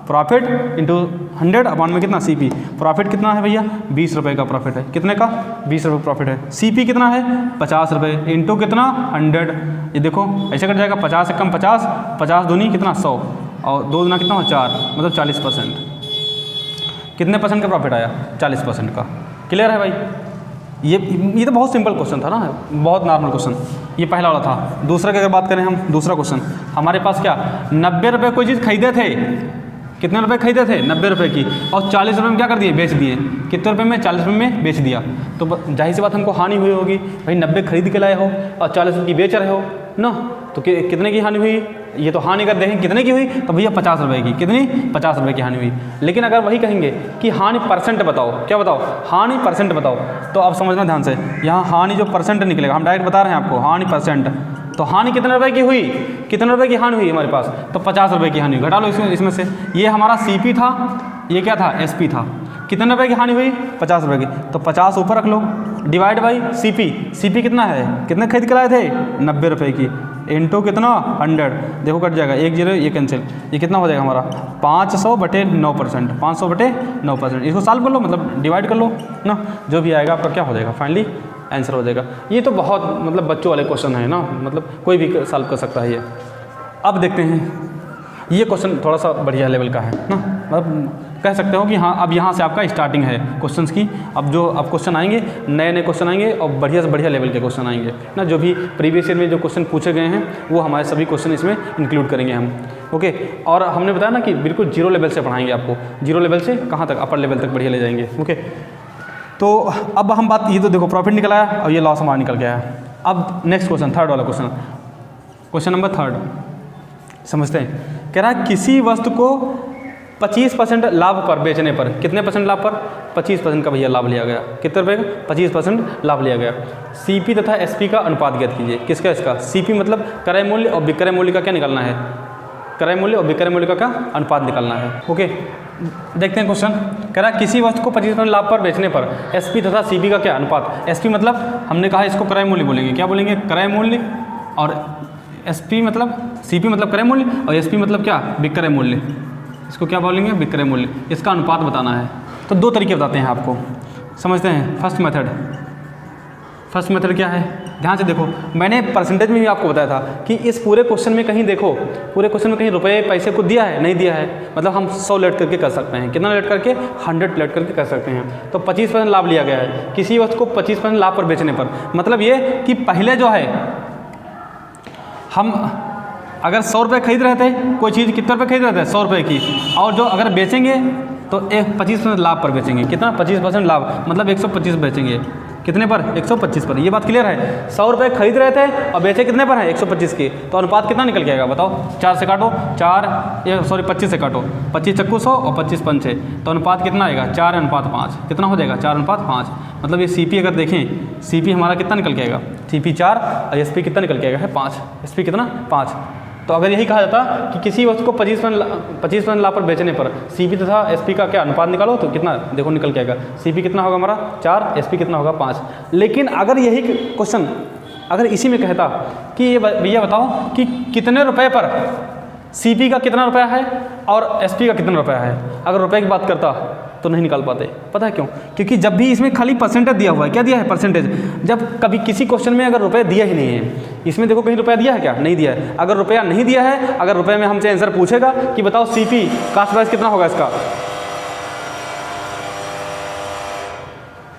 प्रॉफिट इंटू 100 अपॉन में कितना? सीपी। प्रॉफिट कितना है भैया? 20 रुपये का प्रॉफिट है। कितने का? 20 रुपये प्रॉफिट है। सीपी कितना है? 50 रुपये इंटू कितना? 100। ये देखो ऐसे कट जाएगा, 50 से कम 50, 50 दूनी कितना? 100, और 2 दूना कितना? 4, मतलब 40%। कितने परसेंट का प्रॉफिट आया? 40% का। क्लियर है भाई। ये तो बहुत सिंपल क्वेश्चन था ना, बहुत नॉर्मल क्वेश्चन। ये पहला वाला था। दूसरा की अगर बात करें हम, दूसरा क्वेश्चन हमारे पास क्या? 90 रुपये कोई चीज़ खरीदे थे। कितने रुपए खरीदे थे? 90 रुपये की, और 40 रुपये में क्या कर दिए? बेच दिए। कितने रुपये में? 40 रुपये में बेच दिया। तो जाहिर सी बात हमको हानि हुई होगी भाई। 90 खरीद के लाए हो और 40 रुपये की बेच रहे हो ना, तो कितने की हानि हुई? ये तो हानि अगर देखें कितने की हुई, तो भैया 50 रुपये की। कितनी? 50 रुपये की हानि हुई। लेकिन अगर वही कहेंगे कि हानि परसेंट बताओ, क्या बताओ? हानि परसेंट बताओ, तो आप समझना ध्यान से, यहाँ हानि जो परसेंट निकलेगा, हम डायरेक्ट बता रहे हैं आपको हानि परसेंट। तो हानि कितने रुपए की हुई? कितने रुपए की हानि हुई हमारे पास? तो 50 रुपये की हानि। घटा लो इसमें से। ये हमारा सीपी था, ये क्या था? एसपी था। कितने रुपए की हानि हुई? 50 रुपये की। तो 50 ऊपर रख लो, डिवाइड बाई सीपी। सीपी कितना है? कितने खरीद के लाए थे? 90 रुपये की, इंटू कितना? 100। देखो कट जाएगा, 1 0 ये कैंसिल। ये कितना हो जाएगा हमारा? 500/9%। 500/9%। इसको सॉल्व कर लो, मतलब डिवाइड कर लो ना, जो भी आएगा आपका क्या हो जाएगा? फाइनली आंसर हो जाएगा। ये तो बहुत मतलब बच्चों वाले क्वेश्चन है ना, मतलब कोई भी सॉल्व कर सकता है ये। अब देखते हैं, ये क्वेश्चन थोड़ा सा बढ़िया लेवल का है ना, मतलब कह सकते हो कि हाँ अब यहाँ से आपका स्टार्टिंग है क्वेश्चंस की। अब जो अब क्वेश्चन आएंगे, नए नए क्वेश्चन आएंगे और बढ़िया से बढ़िया लेवल के क्वेश्चन आएंगे ना। जो भी प्रीवियस ईयर में जो क्वेश्चन पूछे गए हैं वो हमारे सभी क्वेश्चन इसमें इंक्लूड करेंगे हम। ओके, और हमने बताया ना कि बिल्कुल जीरो लेवल से पढ़ाएंगे आपको। जीरो लेवल से कहाँ तक? अपर लेवल तक बढ़िया ले जाएंगे। ओके, तो अब हम बात, ये तो देखो प्रॉफिट निकल आया और ये लॉस हमारा निकल गया है। अब नेक्स्ट क्वेश्चन, थर्ड वाला क्वेश्चन, क्वेश्चन नंबर 3 समझते हैं। कह रहा है किसी वस्तु को 25% लाभ पर बेचने पर, कितने परसेंट लाभ पर? 25% का भैया लाभ लिया गया। कितने रुपये का? 25% लाभ लिया गया। सीपी तथा एसपी का अनुपात ज्ञात कीजिए। किसका? इसका। सीपी मतलब क्रय मूल्य और विक्रय मूल्य का क्या निकालना है? क्रय मूल्य और विक्रय मूल्य का क्या? अनुपात निकालना है। ओके, देखते हैं क्वेश्चन। कह रहा है किसी वस्तु को 25% लाभ पर बेचने पर एसपी तथा सीपी का क्या अनुपात? एसपी मतलब हमने कहा इसको क्रय मूल्य बोलेंगे। क्या बोलेंगे? क्रय मूल्य। और एसपी मतलब, सीपी मतलब क्रय मूल्य, और एसपी मतलब क्या? विक्रय मूल्य। इसको क्या बोलेंगे? विक्रय मूल्य। इसका अनुपात बताना है। तो 2 तरीके बताते हैं आपको, समझते हैं। फर्स्ट मेथड क्या है? ध्यान से देखो, मैंने परसेंटेज में भी आपको बताया था कि इस पूरे क्वेश्चन में कहीं देखो, पूरे क्वेश्चन में कहीं रुपए पैसे को दिया है? नहीं दिया है। मतलब हम 100 लेट करके कर सकते हैं। कितना लेट करके? 100 लेट करके कर सकते हैं। तो 25% लाभ लिया गया है किसी वस्तु को 25% लाभ पर बेचने पर। मतलब ये कि पहले जो है हम अगर 100 रुपये खरीद रहे थे कोई चीज़, कितने रुपये खरीद रहे थे? 100 रुपये की, और जो अगर बेचेंगे तो 25% लाभ पर बेचेंगे। कितना? 25% लाभ, मतलब 125 बेचेंगे। कितने पर? 125 पर। ये बात क्लियर है। 100 रुपये खरीद रहे थे और बेचे कितने पर है? 125 की। तो अनुपात कितना निकल के आएगा बताओ? 4 से काटो, 25 से काटो, 25 चक्कू 100 और 25 पंचे, तो अनुपात कितना आएगा? 4:5। कितना हो जाएगा? 4:5। मतलब ये सीपी अगर देखें, सीपी हमारा कितना निकल के आएगा? सीपी 4 और एसपी कितना निकल के आएगा? है 5। एसपी कितना? 5। तो अगर यही कहा जाता कि किसी वस्तु को 25% लाभ पर बेचने पर सीपी तथा एसपी का क्या अनुपात निकालो, तो कितना देखो निकल के आएगा? सीपी कितना होगा हमारा? 4, एसपी कितना होगा? 5। लेकिन अगर यही क्वेश्चन अगर इसी में कहता कि ये भैया बताओ कि कितने रुपए पर सीपी का कितना रुपया है और एसपी का कितना रुपया है, अगर रुपए की बात करता तो नहीं निकाल पाते। पता है क्यों? क्योंकि जब भी इसमें खाली परसेंटेज दिया हुआ है। क्या दिया है? परसेंटेज। जब कभी किसी क्वेश्चन में अगर रुपये दिया ही नहीं है, इसमें देखो कहीं रुपया दिया है क्या? नहीं दिया है। अगर रुपया नहीं दिया है, अगर रुपये में हमसे आंसर पूछेगा कि बताओ सीपी कास्ट प्राइस कितना होगा इसका,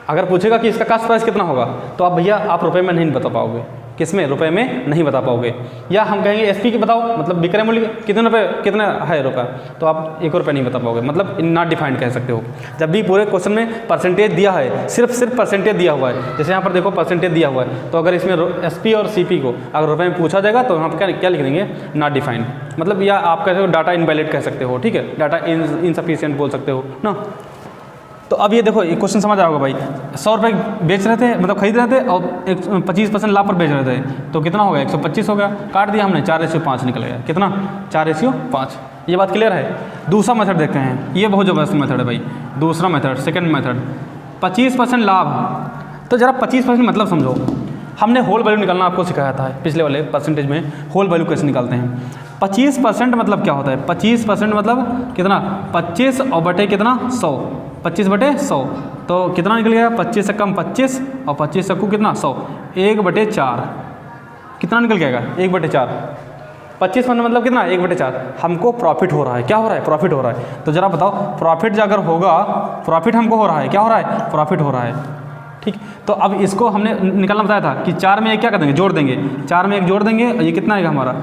अगर पूछेगा कि इसका कास्ट प्राइस कितना होगा, तो आप भैया आप रुपये में नहीं बता पाओगे। किसमें? रुपये में नहीं बता पाओगे। या हम कहेंगे एसपी की बताओ, मतलब विक्रय मूल्य कितने रुपये कितना है रुपया, तो आप 1 रुपये नहीं बता पाओगे, मतलब नॉट डिफाइंड कह सकते हो। जब भी पूरे क्वेश्चन में परसेंटेज दिया है, सिर्फ परसेंटेज दिया हुआ है, जैसे यहाँ पर देखो परसेंटेज दिया हुआ है, तो अगर इसमें एसपी और सीपी को अगर रुपये में पूछा जाएगा तो यहाँ पर क्या लिख देंगे? Not defined. मतलब या आप कहते हो डाटा इनवैलिड कह सकते हो, ठीक है, डाटा इनसफिशिएंट बोल सकते हो ना। तो अब ये देखो ये क्वेश्चन समझ आएगा भाई। 100 रुपये बेच रहे थे, मतलब खरीद रहे थे और 25% लाभ पर बेच रहे थे, तो कितना हो गया? 125 हो गया। काट दिया हमने, 4:5 निकल गया। कितना? 4:5। ये बात क्लियर है। दूसरा मेथड देखते हैं, ये बहुत ज़बरदस्त मेथड है भाई। दूसरा मेथड, सेकंड मेथड, 25% लाभ। तो ज़रा 25% मतलब समझो। हमने होल वैल्यू निकालना आपको सिखाया था पिछले वाले परसेंटेज में, होल वैल्यू कैसे निकालते हैं। 25% मतलब क्या होता है? 25% मतलब कितना? 25 और बटे कितना? 100। 25/100 तो कितना निकल गया? 25 से कम 25 और 25 से कितना? 100। 1/4 कितना निकल जाएगा? 1/4। 25% मतलब कितना? 1/4। हमको प्रॉफिट हो रहा है। क्या हो रहा है? प्रॉफिट हो रहा है। तो ज़रा बताओ प्रॉफिट अगर होगा, प्रॉफिट हमको हो रहा है, क्या हो रहा है? प्रॉफिट हो रहा है, ठीक। तो अब इसको हमने निकालना बताया था कि 4 में 1 क्या कर देंगे? जोड़ देंगे। 4 में 1 जोड़ देंगे, ये कितना आएगा हमारा?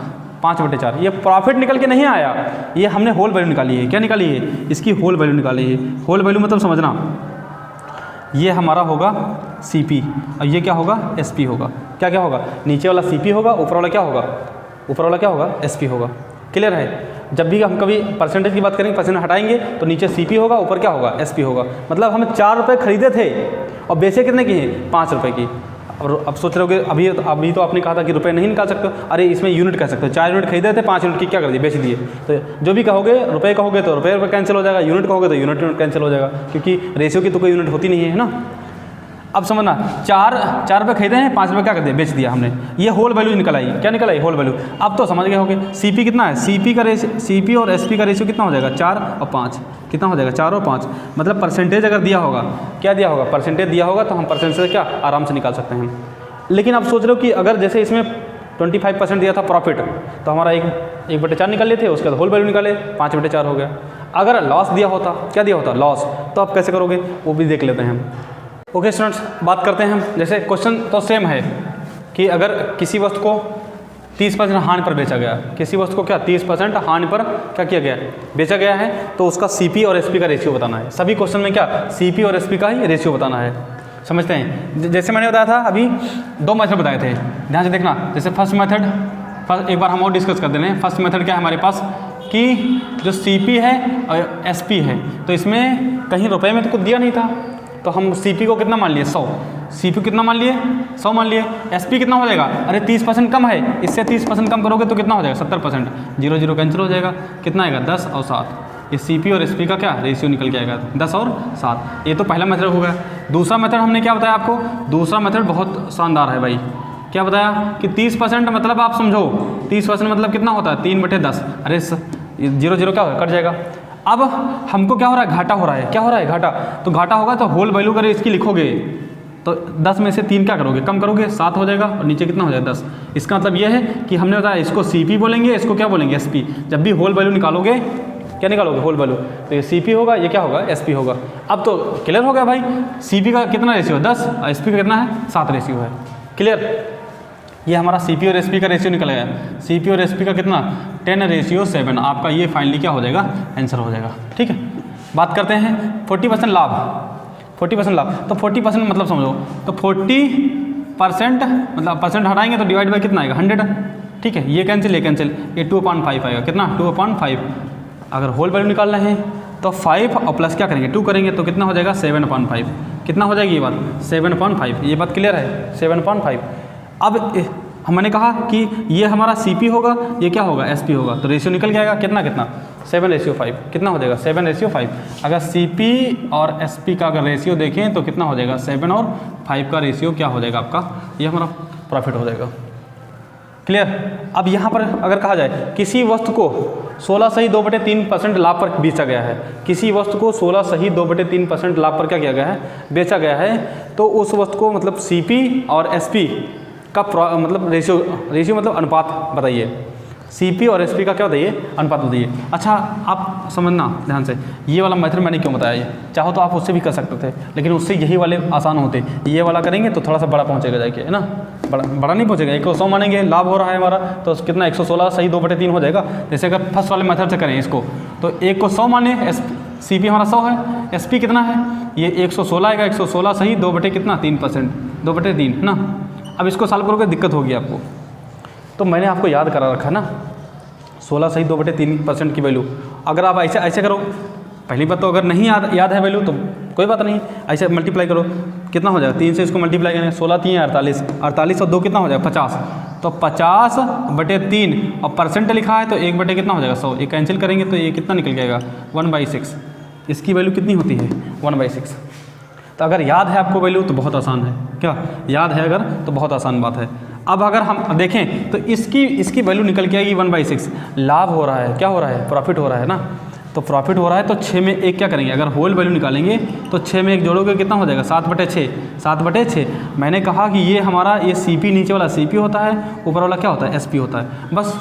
5/4। ये प्रॉफिट निकल के नहीं आया, ये हमने होल वैल्यू निकाली है। क्या निकाली है? इसकी होल वैल्यू निकाली है। होल वैल्यू मतलब समझना, ये हमारा होगा सीपी और ये क्या होगा? एसपी होगा। क्या क्या होगा? नीचे वाला सीपी होगा, ऊपर वाला क्या होगा? ऊपर वाला क्या होगा? एसपी होगा। क्लियर है? जब भी हम कभी परसेंटेज की बात करेंगे, परसेंट हटाएंगे तो नीचे सीपी होगा, ऊपर क्या होगा? एसपी होगा। मतलब हम 4 रुपये खरीदे थे और बेचे कितने की? 5 रुपये की। और अब सोच रहे हो अभी तो आपने कहा था कि रुपए नहीं निकाल सकते हो, अरे इसमें यूनिट कह सकते हो। 4 यूनिट खरीदे थे, 5 यूनिट की क्या कर दिए? बेच दिए। तो जो भी कहोगे, रुपए कहोगे तो रुपये कैंसिल हो जाएगा, यूनिट कहोगे तो यूनिट कैंसिल हो जाएगा, क्योंकि रेशियो की तो कोई यूनिट होती नहीं है ना। अब समझना, 4 रुपये खरीदे हैं, 5 रुपये क्या कर दिया? बेच दिया हमने। ये होल वैल्यू निकल आई। क्या निकल आई? Whole value. अब तो समझ गए होगे सीपी कितना है? सीपी और एसपी का रेशियो कितना हो जाएगा? 4 और 5। कितना हो जाएगा? 4 और 5। मतलब परसेंटेज अगर दिया होगा, क्या दिया होगा? परसेंटेज दिया होगा तो हम परसेंटेज से क्या आराम से निकाल सकते हैं। लेकिन आप सोच रहे हो कि अगर जैसे इसमें 25% दिया था प्रॉफिट, तो हमारा 1/4 निकाल लिए थे, उसके बाद होल वैल्यू निकाले, 5/4 हो गया। अगर लॉस दिया होता, क्या दिया होता? लॉस, तो आप कैसे करोगे वो भी देख लेते हैं। ओके स्टूडेंट्स, बात करते हैं हम। जैसे क्वेश्चन तो सेम है कि अगर किसी वस्तु को 30% हानि पर बेचा गया, किसी वस्तु को क्या 30% हानि पर क्या किया गया? बेचा गया है, तो उसका सीपी और एसपी का रेशियो बताना है। सभी क्वेश्चन में क्या सीपी और एसपी का ही रेशियो बताना है। समझते हैं? जैसे मैंने बताया था अभी 2 मेथड बताए थे, ध्यान से देखना। जैसे फर्स्ट मेथड एक बार हम और डिस्कस कर देते हैं। फर्स्ट मेथड क्या है हमारे पास कि जो सीपी है और एसपी है, तो इसमें कहीं रुपए में तो कुछ दिया नहीं था, तो हम सीपी को कितना मान लिए? 100। सीपी कितना मान लिए? 100 मान लिए। एसपी कितना हो जाएगा? अरे 30% कम है, इससे 30% कम करोगे तो कितना हो जाएगा? 70%। 0 0 कैंसिल हो जाएगा। कितना आएगा? 10 और 7। ये सीपी और एसपी का क्या रेशियो निकल के आएगा? 10 और 7। ये तो पहला मेथड हो गया। दूसरा मेथड हमने क्या बताया आपको? दूसरा मेथड बहुत शानदार है भाई। क्या बताया कि 30% मतलब आप समझो 30% मतलब कितना होता है? 3/10। अरे 0 0 क्या होगा? कट जाएगा। अब हमको क्या हो रहा है? घाटा हो रहा है। क्या हो रहा है? घाटा। तो घाटा होगा तो होल वैल्यू अगर इसकी लिखोगे तो 10 में से 3 क्या करोगे? कम करोगे, 7 हो जाएगा और नीचे कितना हो जाएगा? 10। इसका मतलब यह है कि हमने बताया इसको सीपी बोलेंगे, इसको क्या बोलेंगे? एसपी। जब भी होल वैल्यू निकालोगे, क्या निकालोगे? Whole value. तो ये सीपी होगा, ये क्या होगा? एसपी होगा। अब तो क्लियर हो गया भाई, सीपी का कितना रेशियो है? 10 और एसपी का कितना है? 7 रेशियो है। क्लियर? ये हमारा सीपी और एसपी का रेशियो निकल गया। सीपी और एसपी का कितना? 10:7। आपका ये फाइनली क्या हो जाएगा? आंसर हो जाएगा। ठीक है। बात करते हैं 40% लाभ, 40% लाभ, तो 40% मतलब समझो, तो 40% मतलब परसेंट हटाएंगे तो डिवाइड बाई कितना आएगा 100, ठीक है, ये कैंसिल, ये कैंसिल, ये 2/5 आएगा, कितना 2/5। अगर होल वैल्यू निकालना है तो 5 और प्लस क्या करेंगे 2 करेंगे तो कितना हो जाएगा 7/5, कितना हो जाएगी ये बात 7/5, ये बात क्लियर है 7/5। अब हमने कहा कि ये हमारा CP होगा, ये क्या होगा SP होगा, तो रेशियो निकल के आएगा कितना कितना 7:5, कितना हो जाएगा 7:5। अगर CP और SP का अगर रेशियो देखें तो कितना हो जाएगा 7 और 5 का रेशियो क्या हो जाएगा आपका, ये हमारा प्रॉफिट हो जाएगा। क्लियर। अब यहाँ पर अगर कहा जाए किसी वस्तु को 16 सही 2/3% लाभ पर बेचा गया है, किसी वस्तु को 16 सही 2/3% लाभ पर क्या किया गया है, बेचा गया है, तो उस वस्तु को मतलब CP और SP का मतलब रेशियो मतलब अनुपात बताइए, CP और SP का क्या बताइए अनुपात बताइए। अच्छा आप समझना ध्यान से, ये वाला मेथड मैंने क्यों बताया, ये चाहो तो आप उससे भी कर सकते थे, लेकिन उससे यही वाले आसान होते, ये वाला करेंगे तो थोड़ा सा बड़ा पहुंचेगा जाके, है ना, बड़ा नहीं पहुंचेगा। 100 मानेंगे लाभ हो रहा है हमारा तो कितना 116 सही 2/3 हो जाएगा। जैसे अगर फर्स्ट वाले मेथड से करें इसको तो 1 को 100 माने, CP हमारा 100 है, SP कितना है, ये 116 आएगा, 116 सही 2/3%, 2/3 है ना। अब इसको सॉल्व करोगे दिक्कत होगी आपको, तो मैंने आपको याद करा रखा ना 16 सही 2/3% की वैल्यू। अगर आप ऐसे करो, पहली बात तो अगर नहीं याद है वैल्यू तो कोई बात नहीं, ऐसे मल्टीप्लाई करो, कितना हो जाएगा 3 से इसको मल्टीप्लाई करेंगे, 16 3 48, 48 और 2 कितना हो जाएगा 50, तो 50/3 और परसेंट लिखा है तो 1 कितना हो जाएगा 100, ये कैंसिल करेंगे तो ये कितना निकल जाएगा 1/6। इसकी वैल्यू कितनी होती है 1/6। तो अगर याद है आपको वैल्यू तो बहुत आसान है, क्या याद है अगर तो बहुत आसान बात है। अब अगर हम देखें तो इसकी वैल्यू निकल के आएगी 1/6, लाभ हो रहा है, क्या हो रहा है प्रॉफिट हो रहा है ना, तो प्रॉफिट हो रहा है तो 6 में 1 क्या करेंगे, अगर होल वैल्यू निकालेंगे तो 6 में 1 जोड़ोगे कितना हो जाएगा 7/6, 7/6। मैंने कहा कि ये हमारा ये CP नीचे वाला CP होता है, ऊपर वाला क्या होता है SP होता है, बस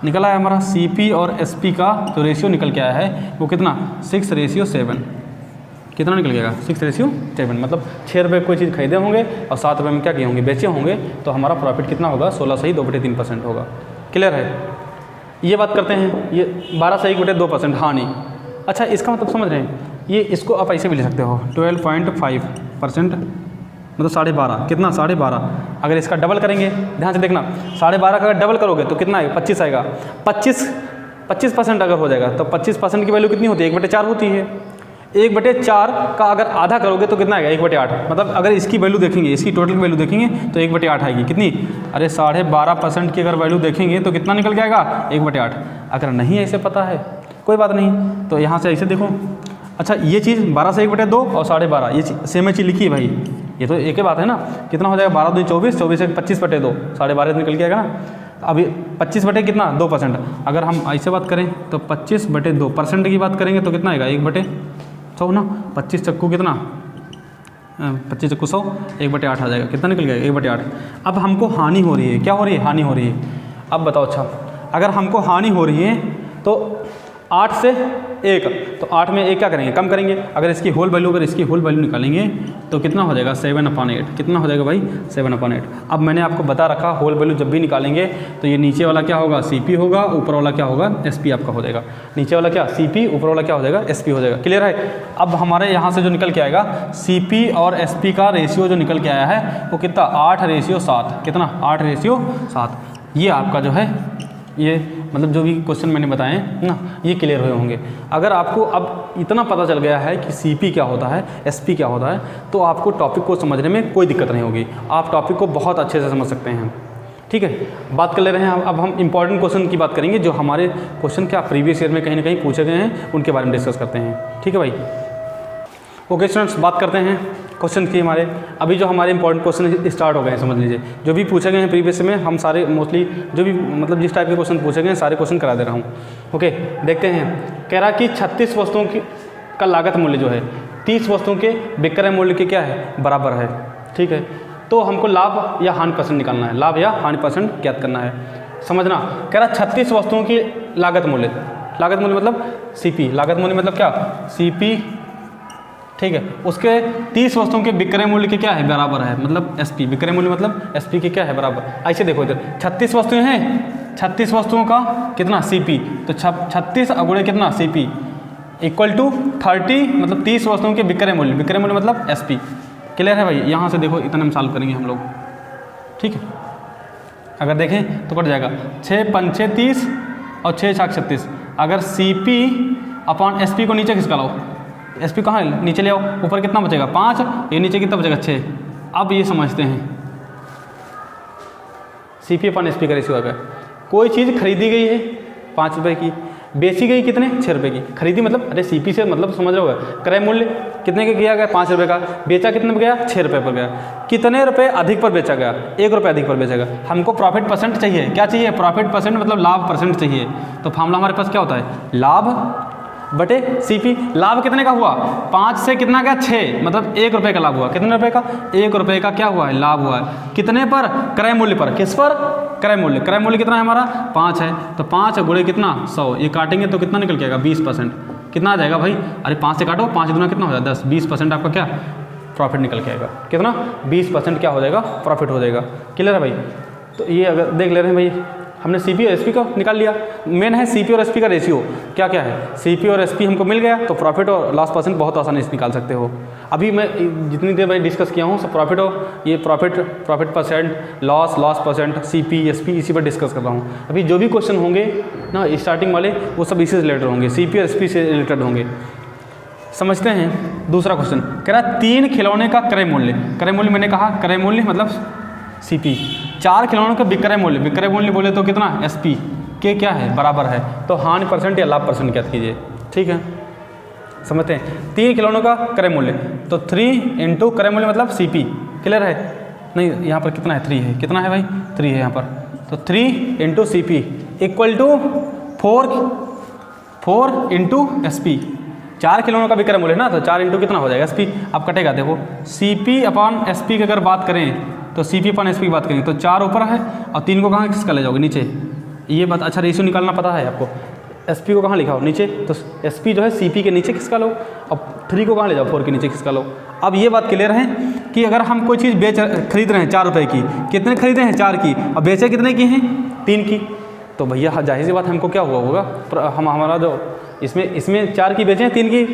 निकला है हमारा CP और SP का जो रेशियो निकल के आया है वो कितना 6:7, कितना निकल गया 6:7, मतलब 6 रुपये कोई चीज़ खरीदे होंगे और 7 रुपये में क्या किए होंगे बेचे होंगे, तो हमारा प्रॉफिट कितना होगा 16 सही 2/3% होगा। क्लियर है। ये बात करते हैं, ये 12 सही 1/2% हानि। अच्छा इसका मतलब समझ रहे हैं, ये इसको आप ऐसे भी ले सकते हो 12.5% मतलब 12.5, कितना 12.5। अगर इसका डबल करेंगे, ध्यान से देखना 12.5 का अगर डबल करोगे तो कितना आएगा 25 आएगा, 25% अगर हो जाएगा तो 25% की वैल्यू कितनी होती है 1/4 होती है। 1/4 का अगर आधा करोगे तो कितना आएगा 1/8, मतलब अगर इसकी वैल्यू देखेंगे, इसकी टोटल वैल्यू देखेंगे तो 1/8 आएगी, कितनी, अरे 12.5% की अगर वैल्यू देखेंगे तो कितना निकल के आएगा 1/8। अगर नहीं ऐसे पता है कोई बात नहीं, तो यहाँ से ऐसे देखो। अच्छा ये चीज़ 12 से 1/2 और 12.5 ये सेम चीज़ लिखी है भाई, ये तो एक ही बात है ना, कितना हो जाएगा 12 दूनी 24, 24 से 25/2, 12.5 निकल के आएगा ना। अभी 25 कितना 2%, अगर हम ऐसे बात करें तो 25/2% की बात करेंगे तो कितना आएगा 1/100 ना, 25 चक्कू कितना 25 चक्कू 100, 1/8 आ जाएगा, कितना निकल गया 1/8। अब हमको हानि हो रही है, क्या हो रही है हानि हो रही है। अब बताओ अच्छा अगर हमको हानि हो रही है तो 8 से 1, तो 8 में 1 क्या करेंगे कम करेंगे, अगर इसकी होल वैल्यू निकालेंगे तो कितना हो जाएगा 7/8, कितना हो जाएगा भाई 7/8। अब मैंने आपको बता रखा होल वैल्यू जब भी निकालेंगे तो ये नीचे वाला क्या होगा CP होगा, ऊपर वाला क्या होगा SP आपका हो जाएगा, नीचे वाला क्या CP, ऊपर वाला क्या हो जाएगा SP हो जाएगा। क्लियर है। अब हमारे यहाँ से जो निकल के आएगा CP और SP का रेशियो जो निकल के आया है वो कितना 8:7, कितना 8:7। ये आपका जो है ये मतलब जो भी क्वेश्चन मैंने बताए हैं ना ये क्लियर हुए होंगे। अगर आपको अब इतना पता चल गया है कि CP क्या होता है, SP क्या होता है, तो आपको टॉपिक को समझने में कोई दिक्कत नहीं होगी, आप टॉपिक को बहुत अच्छे से समझ सकते हैं। ठीक है, बात कर ले रहे हैं अब हम इंपॉर्टेंट क्वेश्चन की बात करेंगे जो हमारे क्वेश्चन क्या प्रीवियस ईयर में कहीं ना कहीं पूछे गए हैं, उनके बारे में डिस्कस करते हैं। ठीक है भाई, ओके स्टूडेंट्स, बात करते हैं क्वेश्चन की। हमारे अभी जो हमारे इंपॉर्टेंट क्वेश्चन स्टार्ट हो गए हैं, समझ लीजिए जो भी पूछे गए हैं प्रीवियस में, हम सारे मोस्टली जो भी मतलब जिस टाइप के क्वेश्चन पूछे गए हैं सारे क्वेश्चन करा दे रहा हूँ। ओके, देखते हैं। कह रहा कि 36 वस्तुओं की का लागत मूल्य जो है 30 वस्तुओं के विक्रय मूल्य के क्या है बराबर है। ठीक है, तो हमको लाभ या हानि % निकालना है, लाभ या हानि % ज्ञात करना है। समझना, कह रहा 36 वस्तुओं की लागत मूल्य मतलब CP, लागत मूल्य मतलब क्या CP। ठीक है, उसके 30 वस्तुओं के विक्रय मूल्य के क्या है बराबर है, मतलब SP, विक्रय मूल्य मतलब SP के क्या है बराबर। ऐसे देखो इधर 36 वस्तुएं हैं, 36 वस्तुओं का कितना CP, तो 36 अगुणे कितना CP, इक्वल टू 30 मतलब 30 वस्तुओं के विक्रय मूल्य, विक्रय मूल्य मतलब SP। क्लियर है भाई? यहाँ से देखो इतने में सॉल्व करेंगे हम लोग, ठीक है। अगर देखें तो कट जाएगा 6 5 6 30 और 6 6 36। अगर CP अपॉन SP को नीचे खिसका लाओ, SP कहाँ है, नीचे ले आओ, ऊपर कितना बचेगा 5, ये नीचे कितना बचेगा 6। अब ये समझते हैं CP अपॉन SP का रेशियो है। कोई चीज़ खरीदी गई है 5 रुपये की, बेची गई कितने 6 रुपये की। खरीदी मतलब अरे CP से मतलब समझ रहे हो, क्रय मूल्य कितने का किया गया 5 रुपये का, बेचा कितने पर गया 6 रुपये पर गया। कितने रुपए अधिक पर बेचा गया, 1 रुपये अधिक पर बेचा गया। हमको प्रॉफिट परसेंट चाहिए, क्या चाहिए प्रॉफिट परसेंट मतलब लाभ परसेंट चाहिए। तो फार्मूला हमारे पास क्या होता है, लाभ बटे CP। लाभ कितने का हुआ 5 से कितना गया 6, मतलब 1 रुपये का लाभ हुआ। कितने रुपये का 1 रुपये का क्या हुआ है लाभ हुआ है। कितने पर क्रय मूल्य पर, किस पर क्रय मूल्य। क्रय मूल्य कितना है हमारा 5 है, तो 5 गुणे कितना 100, ये काटेंगे तो कितना निकल के आएगा 20%। कितना आ जाएगा भाई, अरे 5 से काटो 5 गुना कितना हो जाएगा 10, 20% आपका क्या प्रॉफिट निकल के आएगा। कितना 20% क्या हो जाएगा प्रॉफिट हो जाएगा। क्लियर है भाई? तो ये अगर देख ले रहे हैं भाई, हमने CP और SP को निकाल लिया। मेन है CP और SP का रेशियो क्या क्या है। CP और SP हमको मिल गया तो प्रॉफिट और लॉस परसेंट बहुत आसानी से निकाल सकते हो। अभी मैं जितनी देर मैं डिस्कस किया हूँ सब प्रॉफिट और ये profit percent, loss percent, CP SP इसी पर डिस्कस कर रहा हूँ। अभी जो भी क्वेश्चन होंगे ना स्टार्टिंग वाले वो सब इसी से रिलेटेड होंगे, CP और SP से रिलेटेड होंगे। समझते हैं दूसरा क्वेश्चन। कह रहा 3 खिलौने का क्रय मूल्य। क्रय मूल्य मैंने कहा क्रय मूल्य मतलब CP। 4 खिलौनों का विक्रय मूल्य, विक्रय मूल्य बोले तो कितना SP के क्या है बराबर है। तो हानि परसेंट या लाभ परसेंट ज्ञात कीजिए, ठीक है। समझते हैं 3 खिलौनों का क्रय मूल्य, तो 3 इंटू क्रय मूल्य मतलब CP। क्लियर है? नहीं यहाँ पर कितना है 3 है, कितना है भाई 3 है यहाँ पर, तो 3 into CP equal to 4 into SP। 4 खिलौनों का विक्रय मूल्य ना, तो 4 इंटू कितना हो जाएगा SP। अब कटेगा देखो CP अपॉन SP की अगर बात करें तो CP अपॉन SP की बात करें तो 4 ऊपर है और 3 को कहाँ किसका ले जाओगे नीचे। ये बात अच्छा रेशियो निकालना पता है आपको। SP को कहाँ लिखा हो नीचे, तो SP जो है CP के नीचे खिसका लो और 3 को कहाँ ले जाओ 4 के नीचे खिसका लो। अब ये बात क्लियर है कि अगर हम कोई चीज़ खरीद रहे हैं 4 रुपये की, कितने खरीदे हैं 4 की और बेचे कितने की हैं 3 की, तो भैया जाहिर सी बात हमको क्या हुआ होगा, हमारा जो इसमें 4 की बेचे हैं 3 की,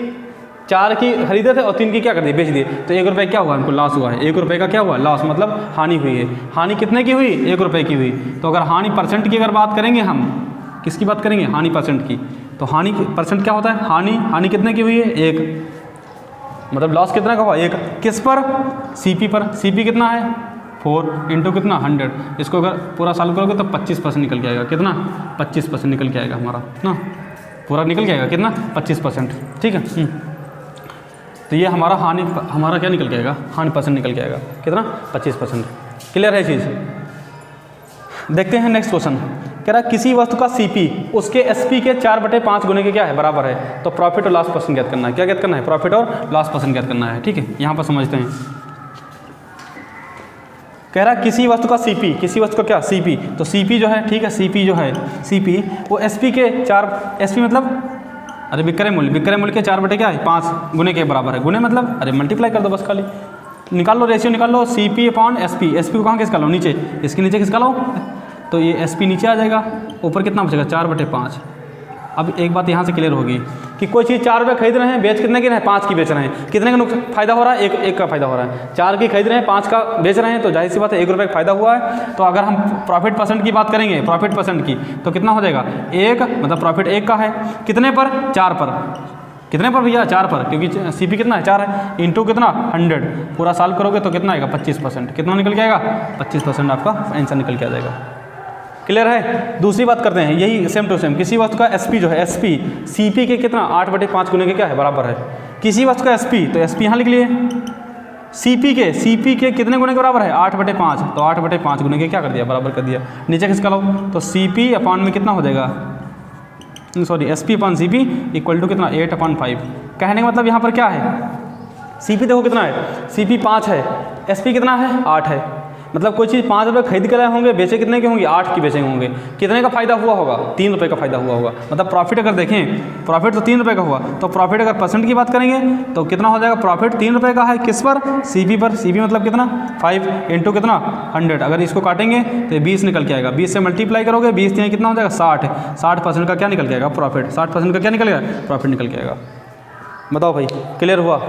4 की खरीदे थे और 3 की क्या कर दिए बेच दिए, तो 1 रुपये क्या हुआ हमको लॉस हुआ है। 1 रुपये का क्या हुआ लॉस मतलब हानि हुई है। हानि कितने की हुई 1 रुपये की हुई। तो अगर हानि परसेंट की अगर बात करेंगे हम, किसकी बात करेंगे हानि परसेंट की, तो हानि परसेंट क्या होता है हानि कितने की हुई है 1, मतलब लॉस कितना का हुआ 1। किस पर CP पर। CP कितना है 4 इंटू कितना 100। इसको अगर पूरा सॉल्व करोगे तो 25% निकल के आएगा। कितना 25% निकल के आएगा हमारा ना, पूरा निकल के आएगा कितना 25%, ठीक है। तो ये हमारा क्या निकल के आएगा हानि परसेंट निकल के आएगा कितना 25%। क्लियर है चीज़? देखते हैं नेक्स्ट क्वेश्चन। कह रहा किसी वस्तु का CP उसके SP के 4/5 गुने के क्या है बराबर है। तो प्रॉफिट और लॉस परसेंट ज्ञात करना है। क्या ज्ञात करना है प्रॉफिट और लॉस परसेंट ज्ञात करना है, ठीक है। यहाँ पर समझते हैं। कह रहा किसी वस्तु का CP, किसी वस्तु का क्या CP, तो CP जो है ठीक है CP जो है CP वो SP के 4 SP मतलब अरे विक्रय मूल्य के 4/5 गुने के बराबर है। गुने मतलब अरे मल्टीप्लाई कर दो बस, खाली निकाल लो रेशियो निकाल लो CP अपॉन SP। SP को कहाँ खिसका लो नीचे, इसके नीचे खिसका लो तो ये SP नीचे आ जाएगा, ऊपर कितना बचेगा 4/5। अब एक बात यहाँ से क्लियर होगी कि कोई चीज़ 4 रुपये खरीद रहे हैं, बेच कितने की रहे हैं 5 की बेच रहे हैं, कितने का नुकसान फायदा हो रहा है एक का फायदा हो रहा है। 4 की खरीद रहे हैं 5 का बेच रहे हैं, तो जाहिर सी बात है 1 रुपये का फायदा हुआ है। तो अगर हम प्रॉफिट परसेंट की बात करेंगे, प्रॉफिट परसेंट की, तो कितना हो जाएगा 1, मतलब प्रॉफिट 1 का है कितने पर 4 पर। कितने पर भैया 4 पर, क्योंकि CP कितना है 4 है, इंटू कितना 100। पूरा सॉल्व करोगे तो कितना आएगा 25%। कितना निकल के आएगा 25% आपका आंसर निकल के आ जाएगा। क्लियर है? दूसरी बात करते हैं, यही सेम टू सेम। किसी वस्तु का SP जो है SP CP के कितना 8/5 गुने के क्या है बराबर है। किसी वस्तु का SP, तो SP यहाँ लिख लिए। CP के कितने गुने के बराबर है 8/5, तो 8/5 गुने के क्या कर दिया बराबर कर दिया। नीचे किसका लो, तो CP अपॉन में कितना हो जाएगा, sorry SP upon CP equal to कितना 8/5। कहने का मतलब यहाँ पर क्या है CP देखो कितना है, CP 5 है, SP कितना है 8 है। मतलब कोई चीज़ 5 रुपये खरीद के लाए होंगे, बेचे कितने के होंगे, 8 की बेचे होंगे, कितने का फ़ायदा हुआ होगा, 3 रुपये का फ़ायदा हुआ होगा। मतलब प्रॉफिट अगर देखें, प्रॉफिट तो 3 रुपये का हुआ, तो प्रॉफिट अगर परसेंट की बात करेंगे तो कितना हो जाएगा, प्रॉफिट 3 रुपये का है, किस पर, CP पर। CP मतलब कितना, 5 इंटू कितना 100, अगर इसको काटेंगे तो 20 निकल के आएगा, 20 से मल्टीप्लाई करोगे, 20 से कितना हो जाएगा, 60, 60% का क्या निकल के आएगा, प्रॉफिट, 60% का क्या निकल गया, प्रॉफिट निकल के आएगा। बताओ भाई, क्लियर हुआ?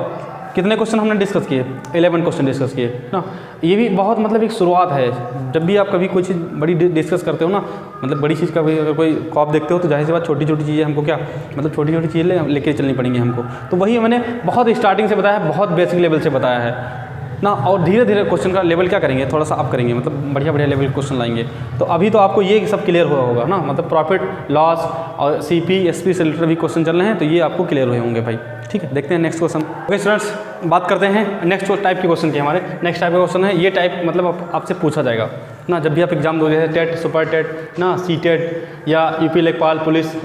कितने क्वेश्चन हमने डिस्कस किए, 11 क्वेश्चन डिस्कस किए ना। ये भी बहुत मतलब एक शुरुआत है। जब भी आप कभी कोई चीज़ बड़ी डिस्कस करते हो ना, मतलब बड़ी चीज़ का भी अगर कोई कॉप देखते हो तो जाहिर सी बात छोटी छोटी चीज़ें हमको क्या, मतलब छोटी छोटी चीज़ें लेके चलनी पड़ेंगी हमको। तो वही मैंने बहुत स्टार्टिंग से बताया, बहुत बेसिक लेवल से बताया है ना, और धीरे धीरे क्वेश्चन का लेवल क्या करेंगे, थोड़ा सा अप करेंगे, मतलब बढ़िया बढ़िया लेवल क्वेश्चन लाएंगे। तो अभी तो आपको ये सब क्लियर हुआ होगा ना, मतलब प्रॉफिट लॉस और CP SP से रिलेटेड भी क्वेश्चन चल रहे हैं, तो ये आपको क्लियर हुए होंगे भाई। ठीक है, देखते हैं नेक्स्ट क्वेश्चन। ओके स्टूडेंट्स, बात करते हैं नेक्स्ट टाइप के क्वेश्चन की। हमारे नेक्स्ट टाइप का क्वेश्चन है, ये टाइप मतलब आपसे पूछा जाएगा ना, जब भी आप एग्जाम दोगे, टेट, सुपर टेट ना, CTET या UP लेखपाल, पुलिस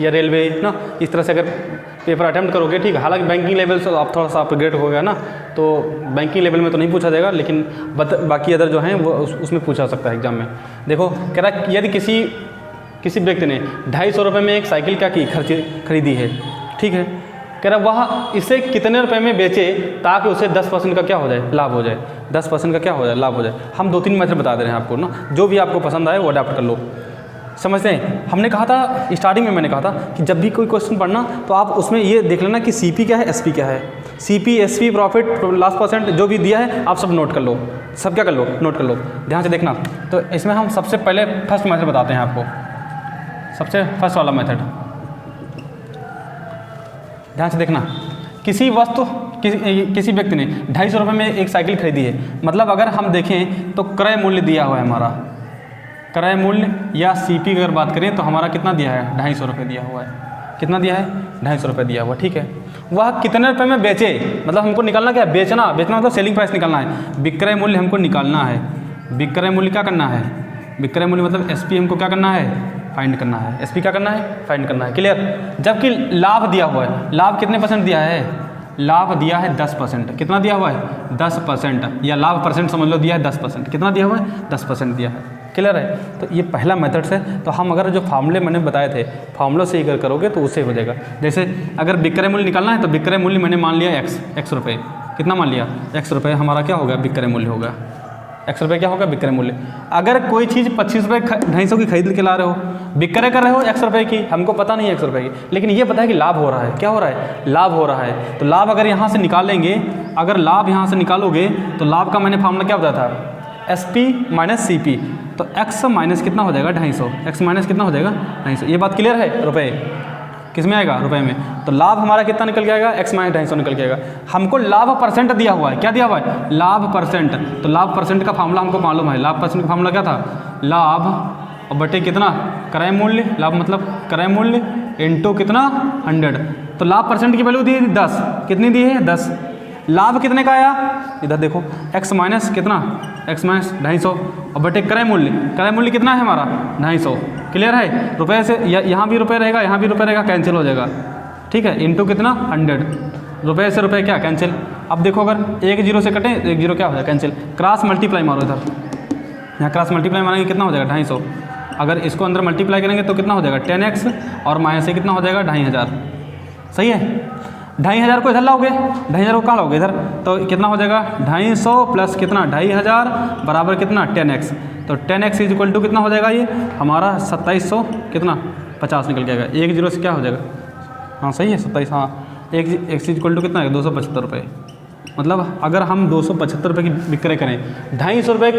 या रेलवे ना, इस तरह से अगर पेपर अटैम्प्ट करोगे, ठीक है। हालांकि बैंकिंग लेवल से आप थोड़ा सा अपग्रेड हो गया ना, तो बैंकिंग लेवल में तो नहीं पूछा जाएगा, लेकिन बाकी अदर जो हैं वो उसमें पूछा सकता है एग्जाम में। देखो कह रहा है, यदि किसी व्यक्ति ने 250 रुपये में एक साइकिल क्या की, खरीदी है, ठीक है। कह रहा वह इसे कितने रुपए में बेचे ताकि उसे 10% का क्या हो जाए, लाभ हो जाए, 10% का क्या हो जाए, लाभ हो जाए। हम 2-3 मेथड बता दे रहे हैं आपको ना, जो भी आपको पसंद आए वो अडॉप्ट कर लो। समझते हैं, हमने कहा था स्टार्टिंग में, मैंने कहा था कि जब भी कोई क्वेश्चन पढ़ना तो आप उसमें ये देख लेना कि CP क्या है, SP क्या है। CP SP profit loss percent जो भी दिया है आप सब नोट कर लो, सब क्या कर लो, नोट कर लो, ध्यान से देखना। तो इसमें हम सबसे पहले फर्स्ट मेथड बताते हैं आपको, सबसे फर्स्ट वाला मेथड, ध्यान से देखना। किसी किसी व्यक्ति ने 250 रुपये में एक साइकिल खरीदी है, मतलब अगर हम देखें तो क्रय मूल्य दिया हुआ है हमारा, क्रय मूल्य या CP की अगर बात करें तो हमारा कितना दिया है, 250 रुपये दिया हुआ है। कितना दिया है, 250 रुपये दिया हुआ, ठीक है। वह कितने रुपये में बेचे, मतलब हमको निकालना क्या है, बेचना मतलब सेलिंग प्राइस निकालना है, विक्रय मूल्य हमको निकालना है। विक्रय मूल्य क्या करना है, विक्रय मूल्य मतलब SP हमको क्या करना है, फाइंड करना है। SP क्या करना है, फाइंड करना है, क्लियर। जबकि लाभ दिया हुआ है, लाभ कितने % दिया है, लाभ दिया है 10%। कितना दिया हुआ है, 10%, या लाभ परसेंट समझ लो, दिया है 10%। कितना दिया हुआ है, 10% दिया है, क्लियर है। तो ये पहला मेथड से, तो हम अगर जो फार्मूले मैंने बताए थे, फार्मूलों से अगर करोगे तो उससे हो जाएगा। जैसे अगर विक्रय मूल्य निकालना है तो विक्रय मूल्य मैंने मान लिया x रुपये, कितना मान लिया, x रुपये हमारा क्या होगा, विक्रय मूल्य होगा, x रुपये क्या होगा, विक्रय मूल्य। अगर कोई चीज़ 25 रुपये 250 की खरीद के ला रहे हो, विक्रय कर रहे हो x रुपये की, हमको पता नहीं है x रुपये की, लेकिन ये पता है कि लाभ हो रहा है, क्या हो रहा है, लाभ हो रहा है। तो लाभ अगर यहाँ से निकालेंगे, अगर लाभ यहाँ से निकालोगे तो लाभ का मैंने फार्मूला क्या बताया था, SP माइनस CP, तो x माइनस कितना हो जाएगा, 250, x माइनस कितना हो जाएगा, 250। ये बात क्लियर है, रुपये किस में आएगा, रुपए में। तो लाभ हमारा कितना निकल के आएगा, x माइनस 250 निकल के आएगा। हमको लाभ परसेंट दिया हुआ है, क्या दिया हुआ है, लाभ परसेंट। तो लाभ परसेंट का फार्मूला हमको मालूम है, लाभ परसेंट का फार्मूला क्या था, लाभ और बटे कितना, क्रय मूल्य, लाभ मतलब क्रय मूल्य इंटू कितना 100। तो लाभ परसेंट की वैल्यू दी है 10, कितनी दी है 10। लाभ कितने का आया, इधर देखो, x माइनस कितना, x माइनस 250 और बटे क्रय मूल्य कितना है हमारा 250, क्लियर है। रुपये से यहाँ भी रुपये रहेगा, यहाँ भी रुपये रहेगा, कैंसिल हो जाएगा, ठीक है, इंटू कितना 100, रुपये से रुपये क्या कैंसिल। अब देखो अगर 1 0 से कटें, 1 0 क्या हो जाएगा, कैंसिल। क्रॉस मल्टीप्लाई मारो इधर, यहाँ क्रॉस मल्टीप्लाई मारेंगे कितना हो जाएगा 250। अगर इसको अंदर मल्टीप्लाई करेंगे तो कितना हो जाएगा 10x, और माइनस से कितना हो जाएगा 2500, सही है। 2500 को इधर लाओगे, 2500 को कहाँ लाओगे, इधर, तो कितना हो जाएगा 250 प्लस कितना 2500 बराबर कितना 10x। तो 10x इज इक्वल टू कितना हो जाएगा, ये हमारा 2700 कितना 50 निकल के आएगा। 1 0 से क्या हो जाएगा, हाँ सही है 27, हाँ, x इज इक्वल टू कितना है 275 रुपये। मतलब अगर हम 275 रुपये की विक्रय करें, 250 रुपये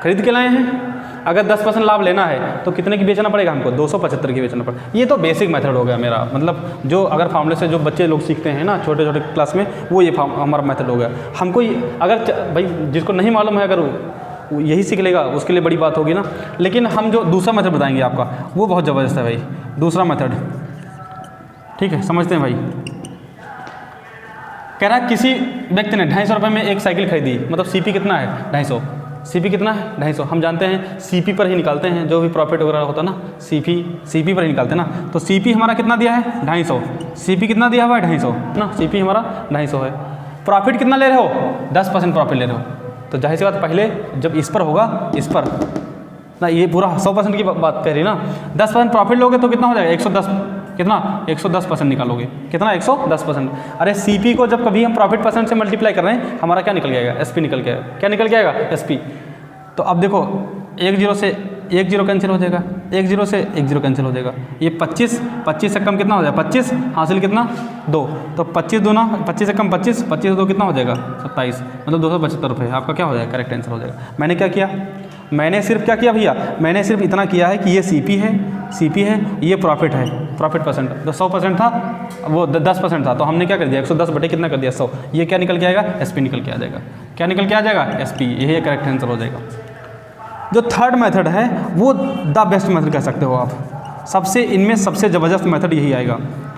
खरीद के लाए हैं, अगर 10% लाभ लेना है तो कितने की बेचना पड़ेगा हमको, 275 की बेचना पड़ेगा। ये तो बेसिक मेथड हो गया मेरा, मतलब जो अगर फार्मूले से जो बच्चे लोग सीखते हैं ना छोटे छोटे क्लास में, वो ये हमारा मेथड हो गया। हमको अगर भाई जिसको नहीं मालूम है, अगर वो यही सीख लेगा उसके लिए बड़ी बात होगी ना। लेकिन हम जो दूसरा मेथड बताएंगे आपका, वो बहुत ज़बरदस्त है भाई, दूसरा मेथड, ठीक है, समझते हैं भाई। कह रहा है किसी व्यक्ति ने 250 रुपये में एक साइकिल खरीदी, मतलब CP कितना है 250, CP कितना है 250। हम जानते हैं CP पर ही निकालते हैं, जो भी प्रॉफिट वगैरह होता है ना, CP पर ही निकालते हैं ना। तो CP हमारा कितना दिया है 250, CP कितना दिया हुआ है 250 ना, CP हमारा 250 है। प्रॉफिट कितना ले रहे हो, 10% प्रॉफिट ले रहे हो, तो जाहिर सी बात पहले जब इस पर होगा, इस पर ना, ये पूरा 100% की बात कह रही ना। 10% प्रॉफिट लोगे तो कितना हो जाएगा 110, कितना 110% निकालोगे, कितना 110%। अरे सीपी को जब कभी हम प्रॉफिट परसेंट से मल्टीप्लाई कर रहे हैं, हमारा क्या निकल के आएगा, एसपी निकल के आएगा। क्या निकल के आएगा, एसपी। तो अब देखो 1 0 से 1 0 कैंसिल हो जाएगा, 1 0 से 1 0 कैंसिल हो जाएगा। ये 25 से कम कितना हो जाएगा, 25 हासिल कितना 2, तो 25 दूना 25 से कम 25 से 2 कितना हो जाएगा 27, मतलब 275 रुपये आपका क्या हो जाएगा, करेक्ट आंसर हो जाएगा। मैंने क्या किया, मैंने सिर्फ क्या किया भैया, मैंने सिर्फ इतना किया है कि ये सीपी है, ये प्रॉफिट है, प्रॉफिट परसेंट। तो 100% था, वो 10% था, तो हमने क्या कर दिया 110 बटे कितना कर दिया 100। ये क्या निकल के आएगा, एसपी निकल के आ जाएगा। क्या निकल के आ जाएगा, एसपी। यही करेक्ट आंसर हो जाएगा। जो थर्ड मेथड है वो द बेस्ट मेथड कह सकते हो आप। सबसे इनमें सबसे ज़बरदस्त मेथड यही आएगा।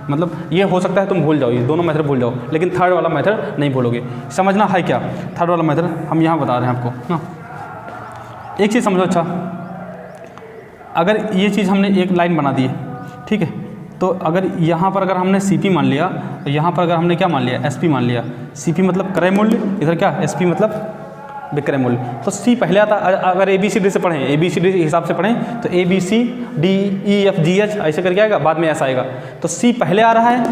मतलब ये हो सकता है तुम भूल जाओ, ये दोनों मेथड भूल जाओ, लेकिन थर्ड वाला मेथड नहीं भूलोगे। समझना है क्या, थर्ड वाला मेथड हम यहाँ बता रहे हैं आपको ना। एक चीज़ समझो, अच्छा अगर ये चीज़ हमने एक लाइन बना दी है, ठीक है, तो अगर यहाँ पर अगर हमने सीपी मान लिया, तो यहाँ पर अगर हमने क्या मान लिया, एसपी मान लिया। सीपी मतलब क्रय मूल्य, इधर क्या एसपी मतलब विक्रय मूल्य। तो सी पहले आता, अगर ABCD से पढ़ें, ABCD के हिसाब से पढ़ें तो ABCDEFGH ऐसे करके आएगा, बाद में एस आएगा। तो सी पहले आ रहा है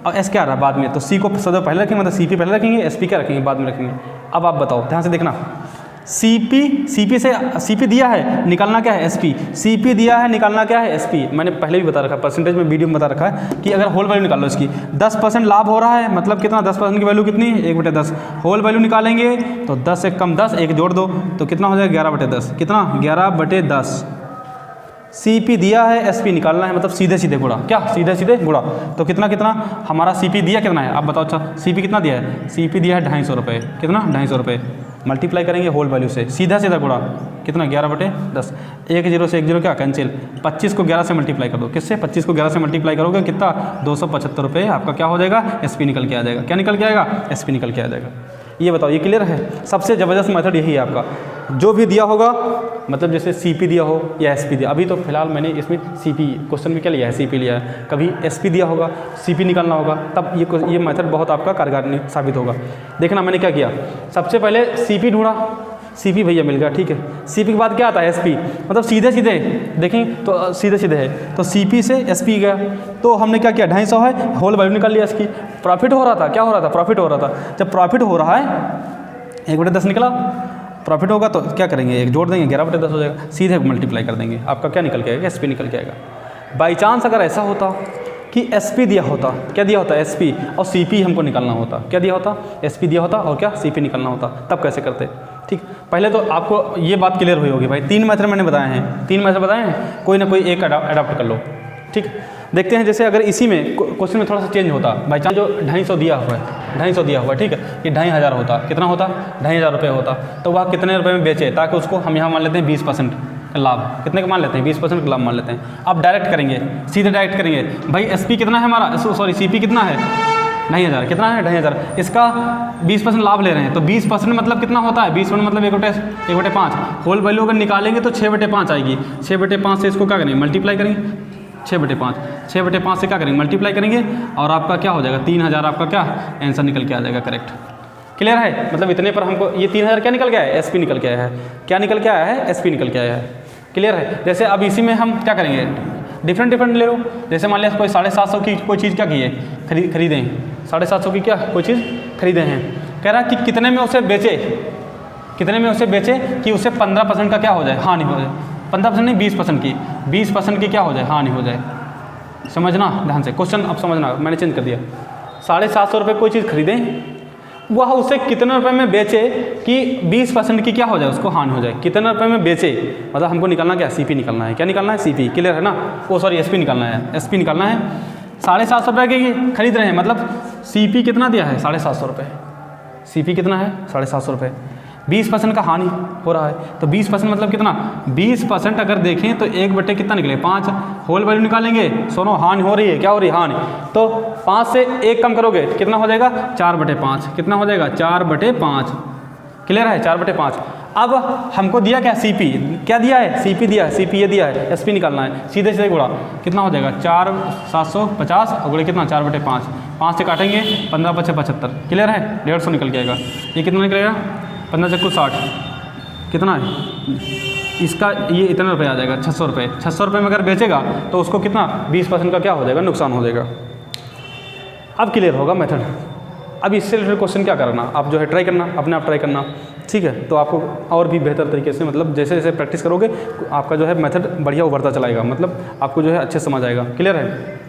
और एस क्या आ रहा है बाद में। तो सी को सदैव पहले रखेंगे, मतलब सीपी पहले रखेंगे, एसपी क्या रखेंगे बाद में रखेंगे। अब आप बताओ, ध्यान से देखना। सीपी दिया है, निकालना क्या है, एसपी। सीपी दिया है, निकालना क्या है, एसपी। मैंने पहले भी बता रखा है, परसेंटेज में वीडियो में बता रखा है कि अगर होल वैल्यू निकाल लो इसकी, 10% लाभ हो रहा है, मतलब कितना 10% की वैल्यू कितनी, 1/10। होल वैल्यू निकालेंगे तो 10 से कम 10, 1 जोड़ दो तो कितना हो जाएगा 11/10। कितना 11/10। सीपी दिया है, एसपी निकालना है, मतलब सीधे सीधे गुणा। क्या सीधे सीधे गुणा। तो कितना कितना हमारा सीपी दिया कितना है, आप बताओ। अच्छा सीपी कितना दिया है, सीपी दिया है 250 रुपये। कितना 250 रुपये। मल्टीप्लाई करेंगे होल वैल्यू से, सीधा सीधा गुणा। कितना 11/10। 1 0 से 1 0 क्या कैंसिल। 25 को 11 से मल्टीप्लाई कर दो, किससे 25 को 11 से मल्टीप्लाई करोगे कितना 275 रुपये आपका क्या हो जाएगा, एसपी निकल के आ जाएगा। क्या निकल के आएगा, एसपी निकल के आ जाएगा। ये बताओ, ये क्लियर है। सबसे ज़बरदस्त मेथड यही है आपका, जो भी दिया होगा, मतलब जैसे सीपी दिया हो या एसपी दिया। अभी तो फिलहाल मैंने इसमें सीपी क्वेश्चन में क्या लिया है, सीपी लिया है। कभी एसपी दिया होगा, सीपी निकालना होगा, तब ये मेथड बहुत आपका कारगर साबित होगा। देखना मैंने क्या किया, सबसे पहले सीपी ढूंढा, सीपी भैया मिल गया, ठीक है। सीपी के बाद क्या आता है, एसपी। मतलब सीधे सीधे देखें तो सीधे सीधे है, तो सीपी से एसपी गया। तो हमने क्या किया, 250 है, होल वैल्यू निकाल लिया इसकी। प्रॉफिट हो रहा था, क्या हो रहा था, प्रॉफिट हो रहा था। जब प्रॉफिट हो रहा है 1/10 निकला, प्रॉफिट होगा तो क्या करेंगे, 1 जोड़ देंगे, 11/10 हो जाएगा। सीधे मल्टीप्लाई कर देंगे, आपका क्या निकल के आएगा, एसपी निकल के आएगा। बाई चांस अगर ऐसा होता कि एसपी दिया होता, क्या दिया होता, एसपी, और सीपी हमको निकालना होता, क्या दिया होता, एसपी दिया होता और क्या सीपी निकालना होता, तब कैसे करते। ठीक, पहले तो आपको ये बात क्लियर हुई होगी भाई। 3 मेथड मैंने बताए हैं, 3 मेथड बताए हैं, कोई ना कोई एक अडॉप्ट कर लो। ठीक, देखते हैं जैसे अगर इसी में क्वेश्चन में थोड़ा सा चेंज होता, बाई चांस जो 250 दिया हुआ है, 250 दिया हुआ है, ठीक है, ये 2500 होता, कितना होता, 2500 रुपये होता, तो वह कितने रुपये में बेचे, ताकि उसको हम यहाँ मान लेते हैं 20% लाभ। कितने का मान लेते हैं, 20% का लाभ मान लेते हैं। अब डायरेक्ट करेंगे, सीधे डायरेक्ट करेंगे भाई। एसपी कितना है हमारा, सॉरी सीपी कितना है, 2500, कितना है 2500, इसका 20% लाभ ले रहे हैं, तो 20% मतलब कितना होता है, 20% मतलब 1/5। होल वैल्यू अगर निकालेंगे तो 6/5 आएगी। 6/5 से इसको क्या करेंगे, मल्टीप्लाई करेंगे, 6/5 से क्या करेंगे, मल्टीप्लाई करेंगे, और आपका क्या हो जाएगा 3000, आपका क्या आंसर निकल के आ जाएगा, करेक्ट। क्लियर है, मतलब इतने पर हमको ये 3000 क्या निकल के आया है, एसपी निकल के आया है। क्या निकल के आया है, एसपी निकल के आया है। क्लियर है। जैसे अब इसी में हम क्या करेंगे, डिफरेंट ले लो। जैसे मान लिया कोई 750 की कोई चीज़ क्या की है, खरीदें, 750 की क्या कोई चीज़ खरीदे हैं। कह रहा कि कितने में उसे बेचे, कितने में उसे बेचे कि उसे 15% का क्या हो जाए, हानि हो जाए। 15% नहीं, 20% की, 20% की क्या हो जाए, हानि हो जाए। समझना ध्यान से, क्वेश्चन अब समझना, मैंने चेंज कर दिया। 750 रुपये कोई चीज़ खरीदें, वह उसे कितने रुपए में बेचे कि 20% की क्या हो जाए, उसको हानि हो जाए। कितने रुपए में बेचे, मतलब हमको निकालना क्या, सीपी निकालना है। क्या निकालना है, सीपी। क्लियर है ना, ओ सॉरी एसपी निकालना है, एसपी निकालना है। 750 रुपये के खरीद रहे हैं, मतलब सीपी कितना दिया है, 750 रुपये। सीपी कितना है, 750 रुपये। 20% का हानि हो रहा है, तो 20% मतलब कितना, 20% अगर देखें तो 1/, कितना निकले 5। होल वैल्यू निकालेंगे, सुनो हानि हो रही है, क्या हो रही है, हानि। तो 5 से 1 कम करोगे कितना हो जाएगा, 4/5। कितना हो जाएगा, 4/5। क्लियर है, 4/5। अब हमको दिया क्या, सीपी। क्या दिया है, सीपी दिया है, सीपी ये दिया है, एसपी निकालना है। सीधे सीधे गुणा, कितना हो जाएगा 4750 और गुणे कितना 4/5। 5 से काटेंगे, 15×5 = 75। क्लियर है, 150 निकल के आएगा। ये कितना निकलेगा, 15 चक्कू 60, कितना है इसका, ये इतना रुपये आ जाएगा 600 रुपये। 600 रुपये में अगर बेचेगा तो उसको कितना 20% का क्या हो जाएगा, नुकसान हो जाएगा। अब क्लियर होगा मेथड। अब इससे रिलेटेड क्वेश्चन क्या करना, आप जो है ट्राई करना, अपने आप ट्राई करना, ठीक है। तो आपको और भी बेहतर तरीके से, मतलब जैसे जैसे प्रैक्टिस करोगे आपका जो है मेथड बढ़िया उभरता चलाएगा, मतलब आपको जो है अच्छे समझ आएगा। क्लियर है।